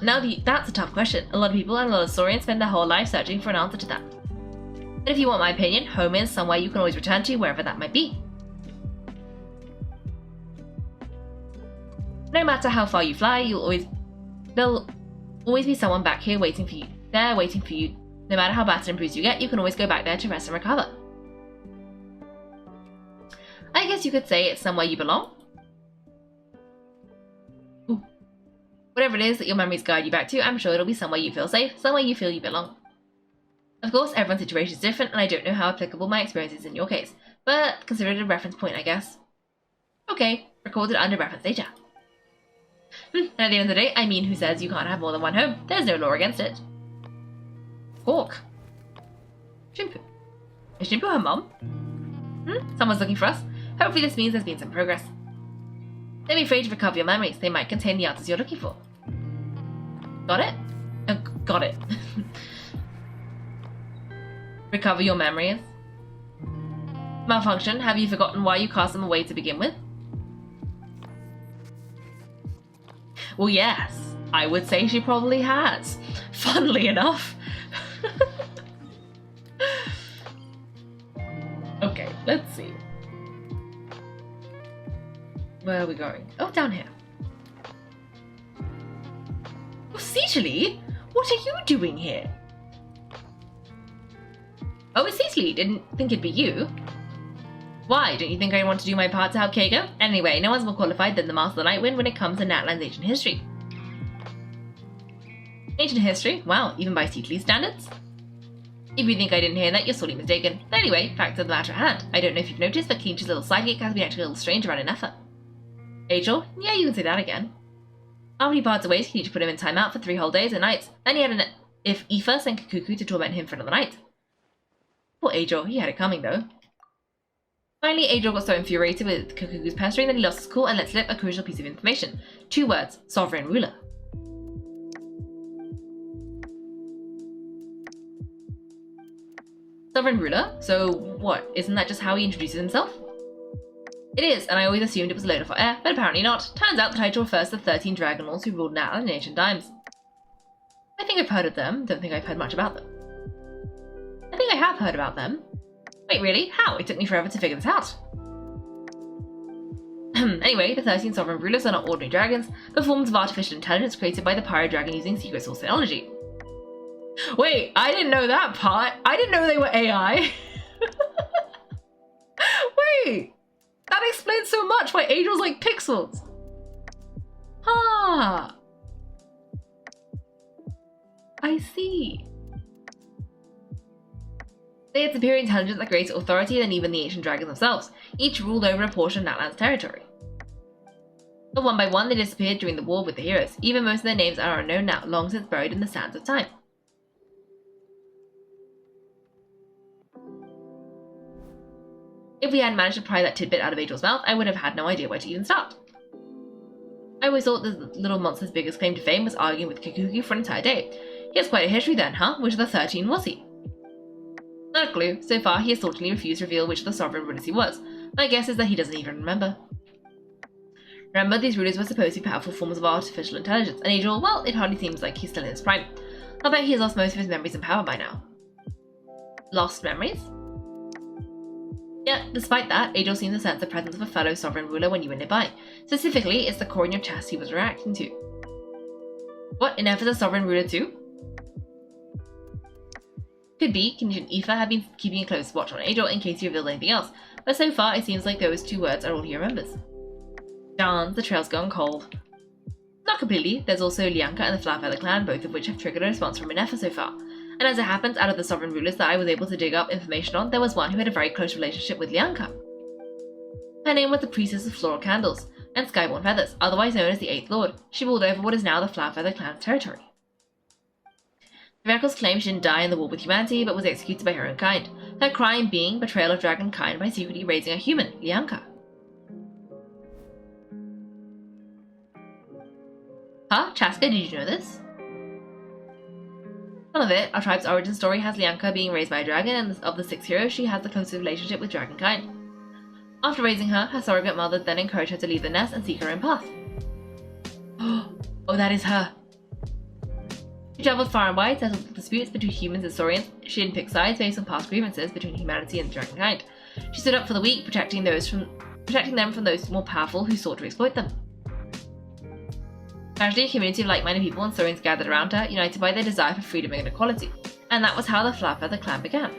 Now that's a tough question. A lot of people and a lot of historians spend their whole life searching for an answer to that. But if you want my opinion, home is somewhere you can always return to, wherever that might be. No matter how far you fly, there'll always be someone back here waiting for you. No matter how battered and bruised you get, you can always go back there to rest and recover. I guess you could say it's somewhere you belong. Ooh. Whatever it is that your memories guide you back to, I'm sure it'll be somewhere you feel safe, somewhere you feel you belong. Of course, everyone's situation is different, and I don't know how applicable my experience is in your case, but consider it a reference point, I guess. Okay, recorded under reference data. And at the end of the day, I mean, who says you can't have more than one home? There's no law against it. Hawk. Shimpu. Is Shimpu her mom? Someone's looking for us. Hopefully this means there's been some progress. Don't be afraid to recover your memories. They might contain the answers you're looking for. Got it? Got it. Recover your memories. Malfunction. Have you forgotten why you cast them away to begin with? Well, yes. I would say she probably has. Funnily enough. Okay, let's see. Where are we going? Oh, down here. Oh, Cecily? What are you doing here? Oh, it's Cecily. Didn't think it'd be you. Why? Don't you think I want to do my part to help Kaiko? Anyway, no one's more qualified than the Master of the Nightwind when it comes to Natlan's ancient history. Ancient history? Wow, even by Cecily's standards? If you think I didn't hear that, you're sorely mistaken. But anyway, back to the matter at hand. I don't know if you've noticed, but Kinch's little sidekick has been acting a little strange around Ineffa. Angel? Yeah, you can say that again. After he parts ways, Kinch put him in timeout for 3 whole days and nights. Then he had if Aoife sent Kikuku to torment him for another night. Poor Angel, he had it coming though. Finally, Angel got so infuriated with Kakuku's pestering that he lost his cool and let slip a crucial piece of information. 2 words: sovereign ruler. Sovereign ruler? So what, isn't that just how he introduces himself? It is, and I always assumed it was a load of hot air, but apparently not. Turns out the title refers to the 13 Dragon Lords who ruled Natlan in ancient times. I think I've heard of them, don't think I've heard much about them. I think I have heard about them. Wait, really? How? It took me forever to figure this out. Anyway, the 13 sovereign rulers are not ordinary dragons, but forms of artificial intelligence created by the Pyro Dragon using secret source technology. Wait, I didn't know that part. I didn't know they were AI. Wait, that explains so much why Angel's like pixels. Ah, I see. They had superior intelligence and greater authority than even the ancient dragons themselves. Each ruled over a portion of Natlan's territory. But one by one they disappeared during the war with the heroes. Even most of their names are unknown now, long since buried in the sands of time. If we hadn't managed to pry that tidbit out of Angel's mouth, I would have had no idea where to even start. I always thought the little monster's biggest claim to fame was arguing with Kakuku for an entire day. He has quite a history then, huh? Which of the 13 was he? Not a clue. So far, he has thoughtfully refused to reveal which of the sovereign rulers he was. My guess is that he doesn't even remember. Remember, these rulers were supposed to be powerful forms of artificial intelligence, and Angel, well, it hardly seems like he's still in his prime. I'll bet he has lost most of his memories and power by now. Lost memories? Yet, despite that, Angel seems to sense the presence of a fellow sovereign ruler when you were nearby. Specifically, it's the core in your chest he was reacting to. What, Ineffa's a sovereign ruler too? Could be, Ineffa had been keeping a close watch on Angel in case he revealed anything else, but so far it seems like those 2 words are all he remembers. Darn, the trail's gone cold. Not completely, there's also Lianka and the Flowerfeather clan, both of which have triggered a response from Ineffa so far. And as it happens, out of the sovereign rulers that I was able to dig up information on, there was one who had a very close relationship with Lianka. Her name was the Priestess of Floral Candles, and Skyborn Feathers, otherwise known as the 8th Lord. She ruled over what is now the Flowerfeather clan's territory. The records claim she didn't die in the war with humanity, but was executed by her own kind, her crime being betrayal of dragonkind by secretly raising a human, Lianka. Huh? Chaska, did you know this? Some of it, our tribe's origin story has Lianka being raised by a dragon, and of the 6 heroes, she has the closest relationship with dragonkind. After raising her, her surrogate mother then encouraged her to leave the nest and seek her own path. Oh, that is her. She travelled far and wide, settled disputes between humans and saurians. She didn't pick sides based on past grievances between humanity and dragonkind. She stood up for the weak, protecting them from those more powerful who sought to exploit them. Gradually, a community of like-minded people and saurians gathered around her, united by their desire for freedom and equality. And that was how the Flowerfeather clan began.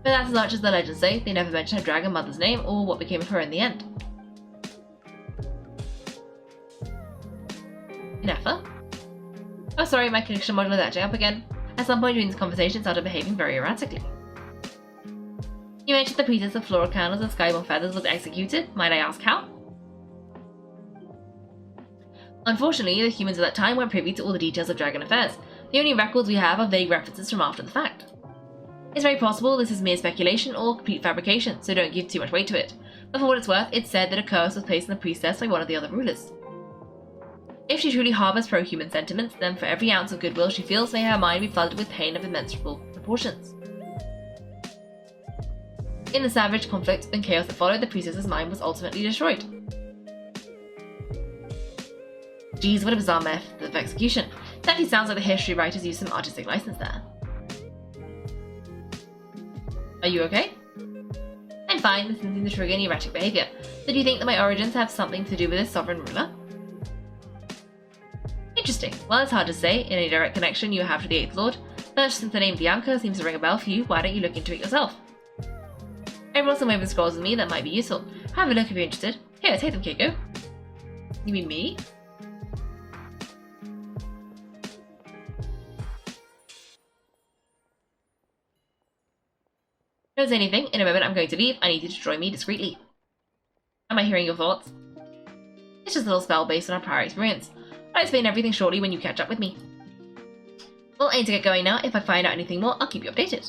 But that's as much as the legends say. They never mention her dragon mother's name or what became of her in the end. Ineffa? Oh sorry, my connection module is acting up again. At some point during this conversation, it started behaving very erratically. You mentioned the Priestess of Floral Candles and Skyborn Feathers was executed. Might I ask how? Unfortunately, the humans at that time weren't privy to all the details of dragon affairs. The only records we have are vague references from after the fact. It's very possible this is mere speculation or complete fabrication, so don't give too much weight to it. But for what it's worth, it's said that a curse was placed on the priestess by one of the other rulers. If she truly harbours pro-human sentiments, then for every ounce of goodwill she feels, may her mind be flooded with pain of immeasurable proportions. In the savage conflict and chaos that followed, the priestess's mind was ultimately destroyed. Geez, what a bizarre method of execution. It actually sounds like the history writers used some artistic license there. Are you okay? I'm fine, this seems to trigger any erratic behaviour. So do you think that my origins have something to do with this sovereign ruler? Interesting. Well, it's hard to say. In any direct connection you have to the 8th Lord. But since the name Bianca seems to ring a bell for you, why don't you look into it yourself? I brought some woven scrolls with me that might be useful. Have a look if you're interested. Here, take them, Kaiko. You mean me? Don't say anything. In a moment I'm going to leave. I need you to join me discreetly. Am I hearing your thoughts? It's just a little spell based on our prior experience. I'll explain everything shortly when you catch up with me. Well, I need to get going now. If I find out anything more, I'll keep you updated.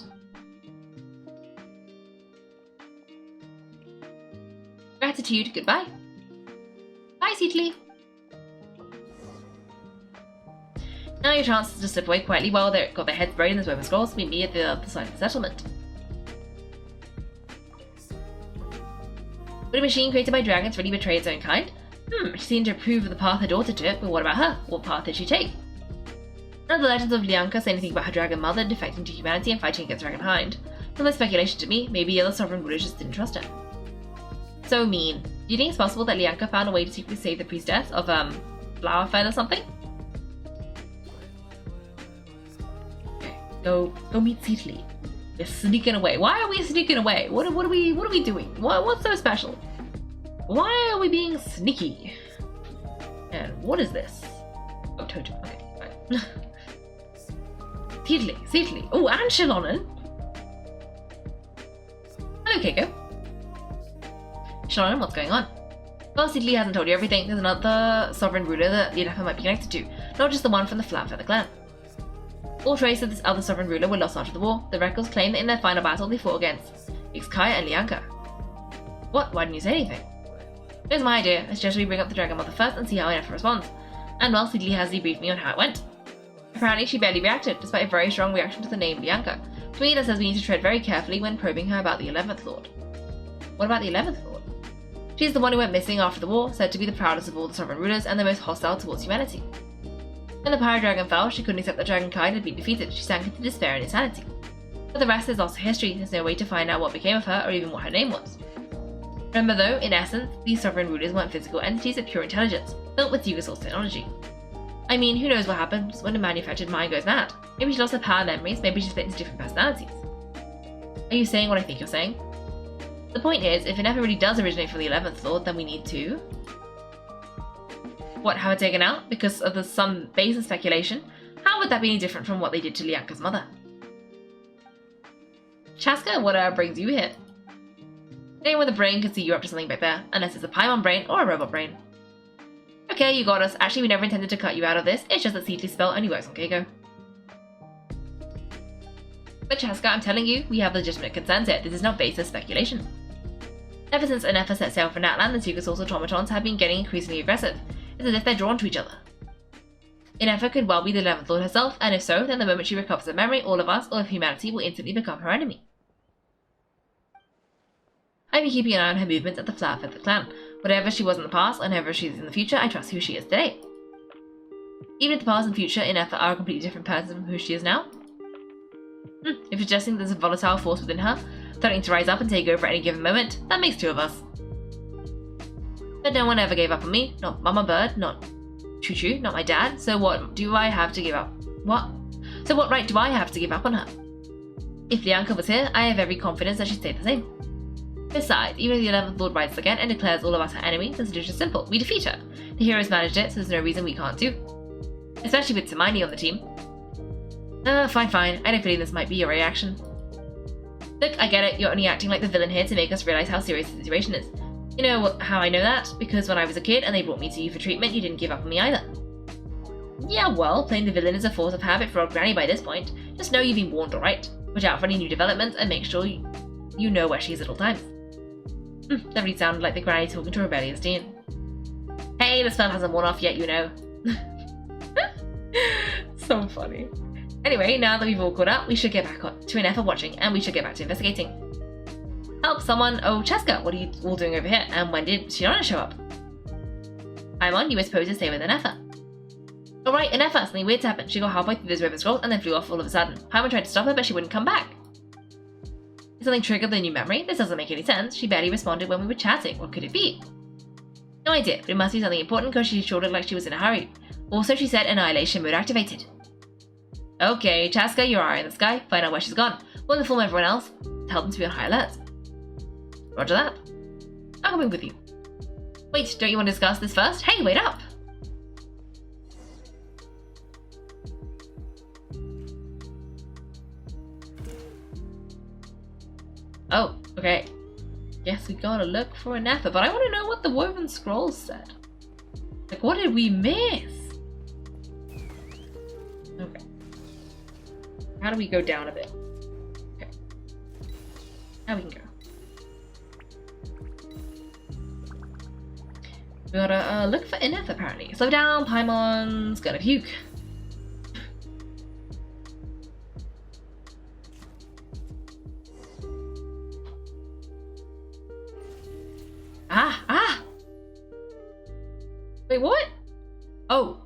Gratitude, goodbye. Bye, Seedly. Now your chance is to slip away quietly while they've got their heads buried in the web of scrolls. Meet me at the other side of the settlement. Would a machine created by dragons really betray its own kind? She seemed to approve of the path her daughter took, but what about her? What path did she take? None of the legends of Lianka say anything about her dragon mother defecting to humanity and fighting against Dragonhind. From the speculation to me, maybe the other sovereign rulers just didn't trust her. So mean. Do you think it's possible that Lianka found a way to secretly save the priestess of, Flowerfell or something? Okay, go meet Seedly. We're sneaking away. Why are we sneaking away? What are we doing? What's so special? Why are we being sneaky? And what is this? Oh, totem. Okay, fine. Seedly. Oh, and Shilonen. Hello, Kaiko. Shilonen, what's going on? Well, Seedly hasn't told you everything. There's another sovereign ruler that Ineffa might be connected to, not just the one from the Flatfeather clan. All traces of this other sovereign ruler were lost after the war. The records claim that in their final battle they fought against Ixkaya and Lianka. What? Why didn't you say anything? Here's my idea. I suggest we bring up the Dragon Mother first and see how Ineffa responds. And well, Seedly has debriefed me on how it went. Apparently she barely reacted, despite a very strong reaction to the name Lianka. To me, that says we need to tread very carefully when probing her about the 11th Lord. What about the 11th Lord? She's the one who went missing after the war, said to be the proudest of all the sovereign rulers and the most hostile towards humanity. When the Pyre Dragon fell, she couldn't accept that Dragonkind had been defeated. She sank into despair and insanity. But the rest is also history. There's no way to find out what became of her or even what her name was. Remember though, in essence, these sovereign rulers weren't physical entities of pure intelligence, built with Yuga Soul's technology. I mean, who knows what happens when a manufactured mind goes mad? Maybe she lost her power memories, maybe she split into different personalities. Are you saying what I think you're saying? The point is, if Ineffa really does originate from the 11th Lord, then we need to... What, have it taken out? Because of some basic speculation? How would that be any different from what they did to Lianka's mother? Chaska, what brings you here? Anyone with a brain can see you're up to something back there, unless it's a Paimon brain or a robot brain. Okay, you got us. Actually, we never intended to cut you out of this. It's just that Seedly's spell only works on Kaiko. But Chaska, I'm telling you, we have legitimate concerns here. This is not baseless speculation. Ever since Ineffa set sail for Natlan, the Yuga Soul's automatons have been getting increasingly aggressive. It's as if they're drawn to each other. Ineffa could well be the 11th Lord herself, and if so, then the moment she recovers her memory, all of us, all of humanity, will instantly become her enemy. I've been keeping an eye on her movements at the Flowerfeather clan. Whatever she was in the past, and whoever she is in the future, I trust who she is today. Even if the past and future Ineffa are a completely different person from who she is now. If you're suggesting there's a volatile force within her, threatening to rise up and take over at any given moment, that makes two of us. But no one ever gave up on me, not Mama Bird, not Choo Choo, not my dad, so what do I have to give up? What? So what right do I have to give up on her? If Lianka was here, I have every confidence that she'd stay the same. Besides, even if the 11th Lord rises again and declares all of us her enemy, the solution is simple. We defeat her. The heroes managed it, so there's no reason we can't too. Especially with Hermione on the team. Fine. I had a feeling this might be your reaction. Look, I get it. You're only acting like the villain here to make us realize how serious the situation is. You know how I know that? Because when I was a kid and they brought me to you for treatment, you didn't give up on me either. Yeah, well, playing the villain is a force of habit for old Granny by this point. Just know you've been warned, alright? Watch out for any new developments and make sure you know where she is at all times. That really sounded like the Granny talking to a rebellious teen. Hey, the spell hasn't worn off yet, you know. So funny. Anyway, now that we've all caught up, we should get back to Ineffa watching, and we should get back to investigating. Help someone! Oh, Cheska, what are you all doing over here? And when did Shiona show up? Paimon, you were supposed to stay with Ineffa. Alright, Ineffa, something weird's happened. She got halfway through those river scrolls and then flew off all of a sudden. Paimon tried to stop her, but she wouldn't come back. Did something trigger the new memory? This doesn't make any sense. She barely responded when we were chatting. What could it be? No idea, but it must be something important because she sure looked like she was in a hurry. Also, she said Annihilation mode activated. Okay, Chaska, you're eye in the sky. Find out where she's gone. We'll inform everyone else. Tell them to be on high alert. Roger that. I'm coming with you. Wait, don't you want to discuss this first? Hey, wait up! Oh, okay. Guess we gotta look for Ineffa, but I want to know what the Woven Scrolls said. Like, what did we miss? Okay. How do we go down a bit? Okay. Now we can go. We gotta look for Ineffa apparently. Slow down, Paimon's gonna puke. Ah! Wait, what? Oh.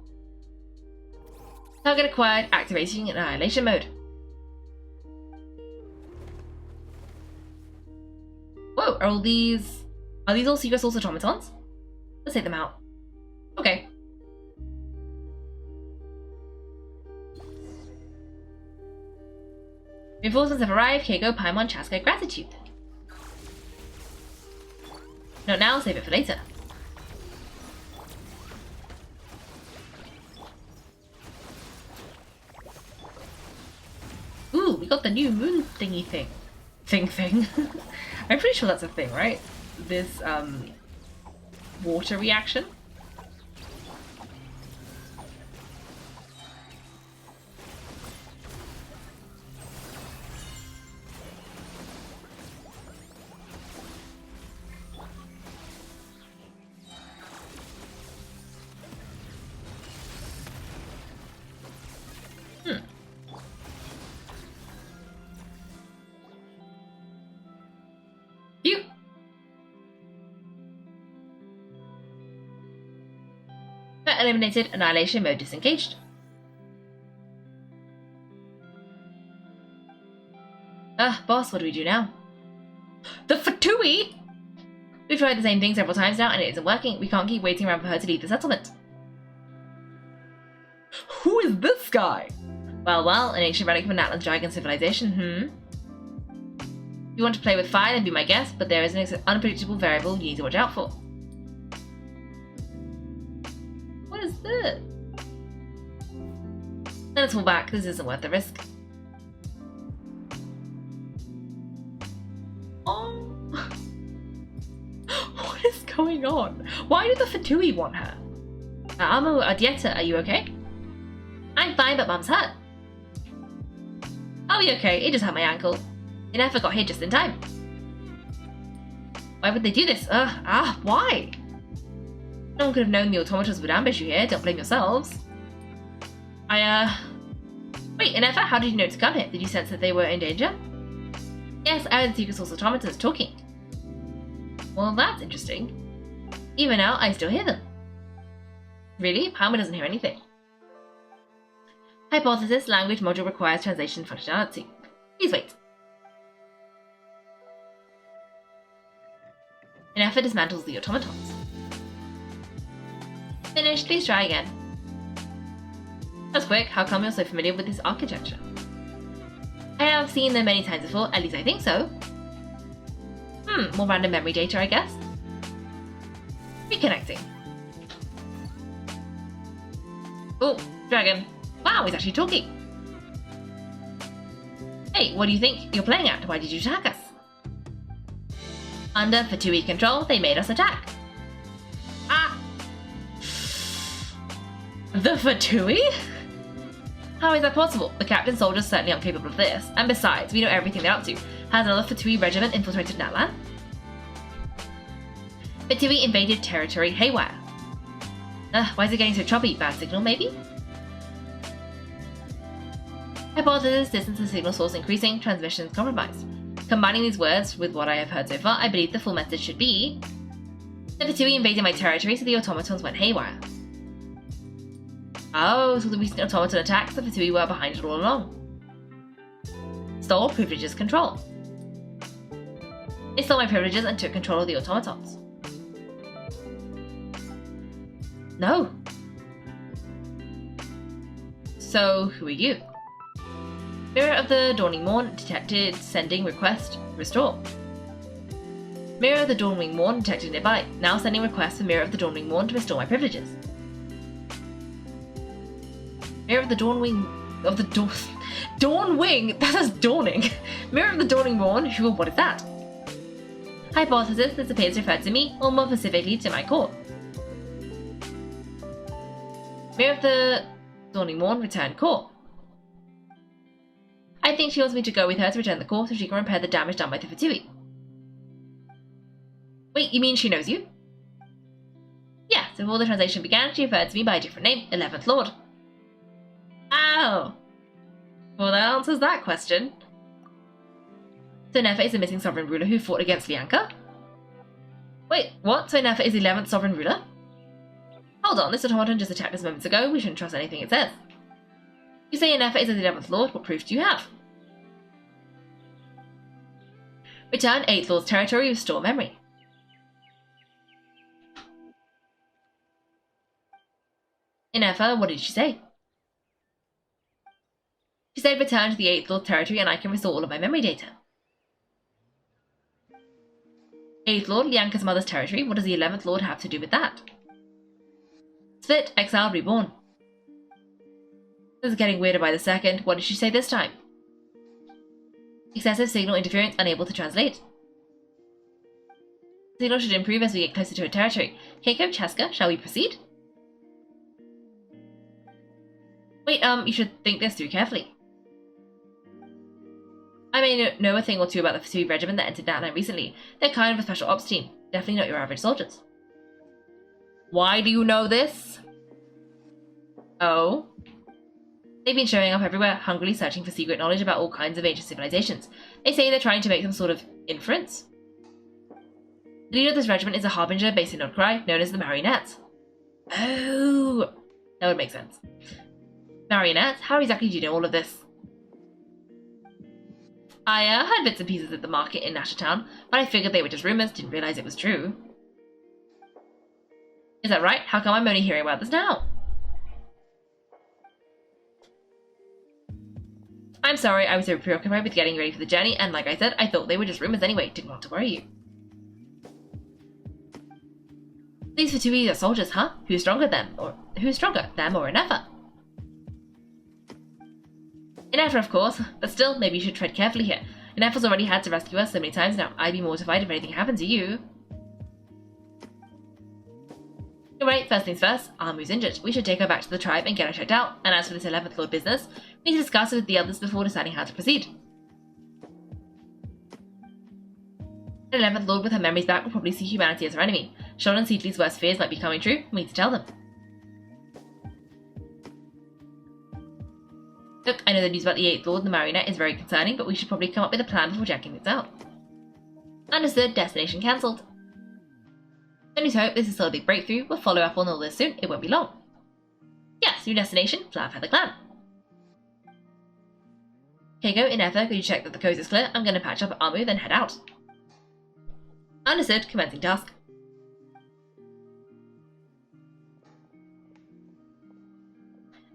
Target acquired, activating annihilation mode. Whoa, are these all secret source automatons? Let's take them out. Okay. Reinforcements have arrived. Kaiko, Paimon, Chaska, gratitude. No, now save it for later. Ooh, we got the new moon thingy thing. Thing. I'm pretty sure that's a thing, right? This, water reaction. Phew. Threat eliminated, annihilation mode disengaged. Boss, what do we do now? The Fatui! We've tried the same thing several times now and it isn't working. We can't keep waiting around for her to leave the settlement. Who is this guy? Well, an ancient relic of an Atlas dragon civilization, If you want to play with fire, then be my guest, but there is an unpredictable variable you need to watch out for. What is this? Let's fall back, this isn't worth the risk. Oh. What is going on? Why did the Fatui want her? Amo Adieta, are you okay? I'm fine, but Mum's hurt. I'll be okay, it just hurt my ankle. Ineffa got here just in time. Why would they do this? Why? No one could have known the automatons would ambush you here, don't blame yourselves. Wait, Ineffa, how did you know to come here? Did you sense that they were in danger? Yes, I heard the secret source automatons talking. Well, that's interesting. Even now, I still hear them. Really? Palmer doesn't hear anything. Hypothesis, language module requires translation functionality. Please wait. Ineffa dismantles the automatons. Finished, please try again. That's quick, how come you're so familiar with this architecture? I have seen them many times before, at least I think so. More random memory data, I guess. Reconnecting. Oh, dragon. Wow, he's actually talking. Hey, what do you think you're playing at? Why did you attack us? Under Fatui control, they made us attack. The Fatui? How is that possible? The captain soldiers certainly aren't capable of this. And besides, we know everything they're up to. Has another Fatui regiment infiltrated Natlan? Fatui invaded territory haywire. Why is it getting so choppy? Bad signal, maybe? Hypothesis, distance to signal source increasing, transmissions compromised. Combining these words with what I have heard so far, I believe the full message should be: the Fatui invaded my territory, so the automatons went haywire. Oh, so the recent automaton attacks, the Fatui were behind it all along. Stole privileges control. They stole my privileges and took control of the automatons. No. So, who are you? Mirror of the Dawning Morn detected sending request restore. Mirror of the Dawning Morn detected nearby. Now sending request for Mirror of the Dawning Morn to restore my privileges. Mirror of the Dawnwing of the Dawnwing. That is dawning. Mirror of the Dawning Morn. Who or what is that? Hypothesis, this appears to refer to me, or more specifically to my core. Mirror of the Dawning Morn, return core. I think she wants me to go with her to return the core so she can repair the damage done by the Fatui. Wait, you mean she knows you? Yeah, so before the translation began, she referred to me by a different name, 11th Lord. Oh! Well, that answers that question. So Ineffa is the missing sovereign ruler who fought against Lianka? Wait, what? So Ineffa is the 11th sovereign ruler? Hold on, this automaton just attacked us moments ago. We shouldn't trust anything it says. You say Ineffa is the 11th Lord. What proof do you have? Return 8th Lord's territory, restore memory. Ineffa, what did she say? She said return to the 8th Lord territory and I can restore all of my memory data. 8th Lord, Lianka's mother's territory. What does the 11th Lord have to do with that? Split, exile, reborn. This is getting weirder by the second. What did she say this time? Excessive signal interference, unable to translate. Signal should improve as we get closer to her territory. Kaiko, Cheska, shall we proceed? Wait, you should think this through carefully. I may know a thing or two about the Fatui regiment that entered Natlan recently. They're kind of a special ops team. Definitely not your average soldiers. Why do you know this? Oh? They've been showing up everywhere, hungrily searching for secret knowledge about all kinds of ancient civilizations. They say they're trying to make some sort of inference. The leader of this regiment is a harbinger based in Nordkrai, known as the Marionettes. Oh! That would make sense. Marionettes? How exactly do you know all of this? I heard bits and pieces at the market in Nashertown, but I figured they were just rumors, didn't realize it was true. Is that right? How come I'm only hearing about this now? I'm sorry, I was so preoccupied with getting ready for the journey, and like I said, I thought they were just rumors anyway, didn't want to worry you. These Fatui are soldiers, huh? Who's stronger, them or Ineffa? Ineffa, of course, but still, maybe you should tread carefully here. Ineffa's already had to rescue us so many times now. I'd be mortified if anything happened to you. Alright, first things first, Amu's injured. We should take her back to the tribe and get her checked out, and as for this 11th Lord business, we need to discuss it with the others before deciding how to proceed. An 11th Lord with her memories back will probably see humanity as her enemy. Sean and Seedley's worst fears might be coming true. We need to tell them. Look, I know the news about the 8th Lord and the Marionette is very concerning, but we should probably come up with a plan before checking this out. Understood, destination cancelled. Only hope this is still a big breakthrough. We'll follow up on all this soon, it won't be long. Yes, new destination, Flower Feather Clan. Kaiko, Ineffa, could you check that the coast is clear? I'm going to patch up Amu, then head out. Understood, commencing task.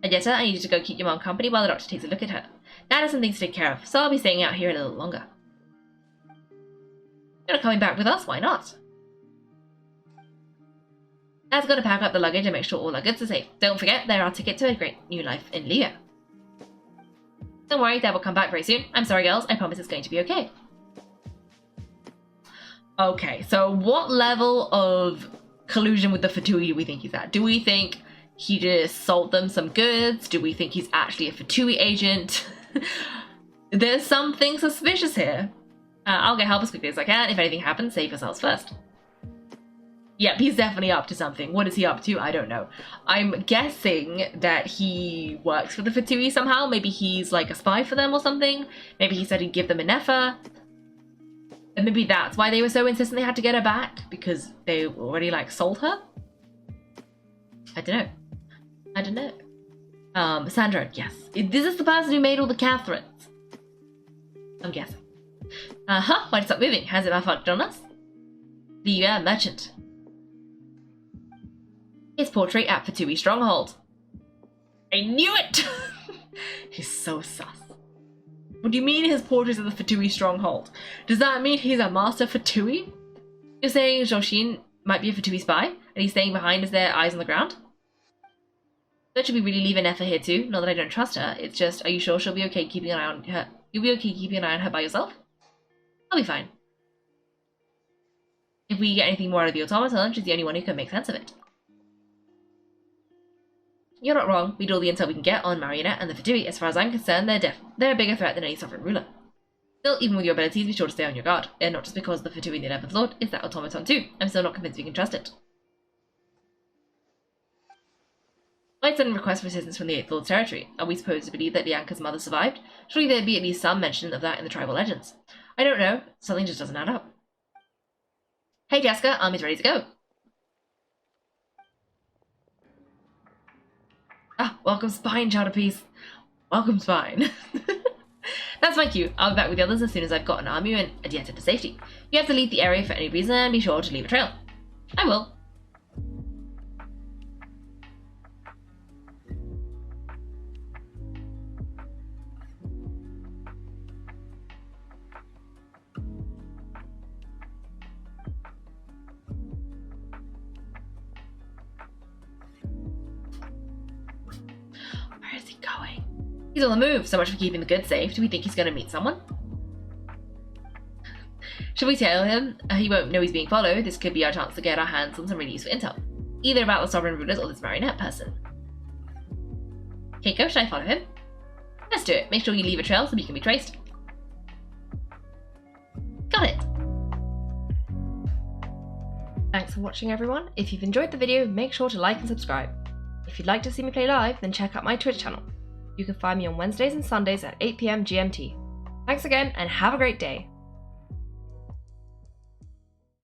Adjetta, I need you to go keep your mom company while the doctor takes a look at her. Dad has some things to take care of, so I'll be staying out here a little longer. You're not coming back with us, why not? Dad's got to pack up the luggage and make sure all our goods are safe. Don't forget, they're our ticket to a great new life in Leo. Don't worry, Dad will come back very soon. I'm sorry, girls, I promise it's going to be okay. Okay, so what level of collusion with the Fatui do we think he's at? Do we think he just sold them some goods? Do we think he's actually a Fatui agent? There's something suspicious here. I'll get help as quickly as I can. If anything happens, save yourselves first. Yep, he's definitely up to something. What is he up to? I don't know. I'm guessing that he works for the Fatui somehow. Maybe he's like a spy for them or something. Maybe he said he'd give them Ineffa. And maybe that's why they were so insistent they had to get her back. Because they already like sold her? I don't know. Sandra, yes. This is the person who made all the Catherines. I'm guessing. Why'd it stop moving? Has it malfunctioned on us? The merchant. His portrait at Fatui Stronghold. I knew it! He's so sus. What do you mean his portrait is at the Fatui Stronghold? Does that mean he's a master Fatui? You're saying Joshin might be a Fatui spy, and he's staying behind as their eyes on the ground? But should we really leave Ineffa here too? Not that I don't trust her, it's just, are you sure she'll be okay keeping an eye on her? You'll be okay keeping an eye on her by yourself? I'll be fine. If we get anything more out of the automaton, she's the only one who can make sense of it. You're not wrong. We need all the intel we can get on Marionette and the Fatui. As far as I'm concerned, they're a bigger threat than any sovereign ruler. Still, even with your abilities, be sure to stay on your guard. And not just because the Fatui and the 11th Lord is that automaton too. I'm still not convinced we can trust it. I'd send a request for assistance from the 8th Lord's territory. Are we supposed to believe that Lianka's mother survived? Surely there'd be at least some mention of that in the tribal legends. I don't know. Something just doesn't add up. Hey Jessica, army's ready to go. Ah, welcome Spine, Child of Peace. Welcome Spine. That's my cue. I'll be back with the others as soon as I've gotten Armu and Adieta to safety. You have to leave the area for any reason and be sure to leave a trail. I will. Where is he going? He's on the move, so much for keeping the goods safe. Do we think he's going to meet someone? Should we tell him? He won't know he's being followed. This could be our chance to get our hands on some really useful intel. Either about the sovereign rulers or this marionette person. Kaiko, should I follow him? Let's do it. Make sure you leave a trail so we can be traced. Got it! Thanks for watching everyone. If you've enjoyed the video, make sure to like and subscribe. If you'd like to see me play live, then check out my Twitch channel. You can find me on Wednesdays and Sundays at 8 PM GMT. Thanks again and have a great day!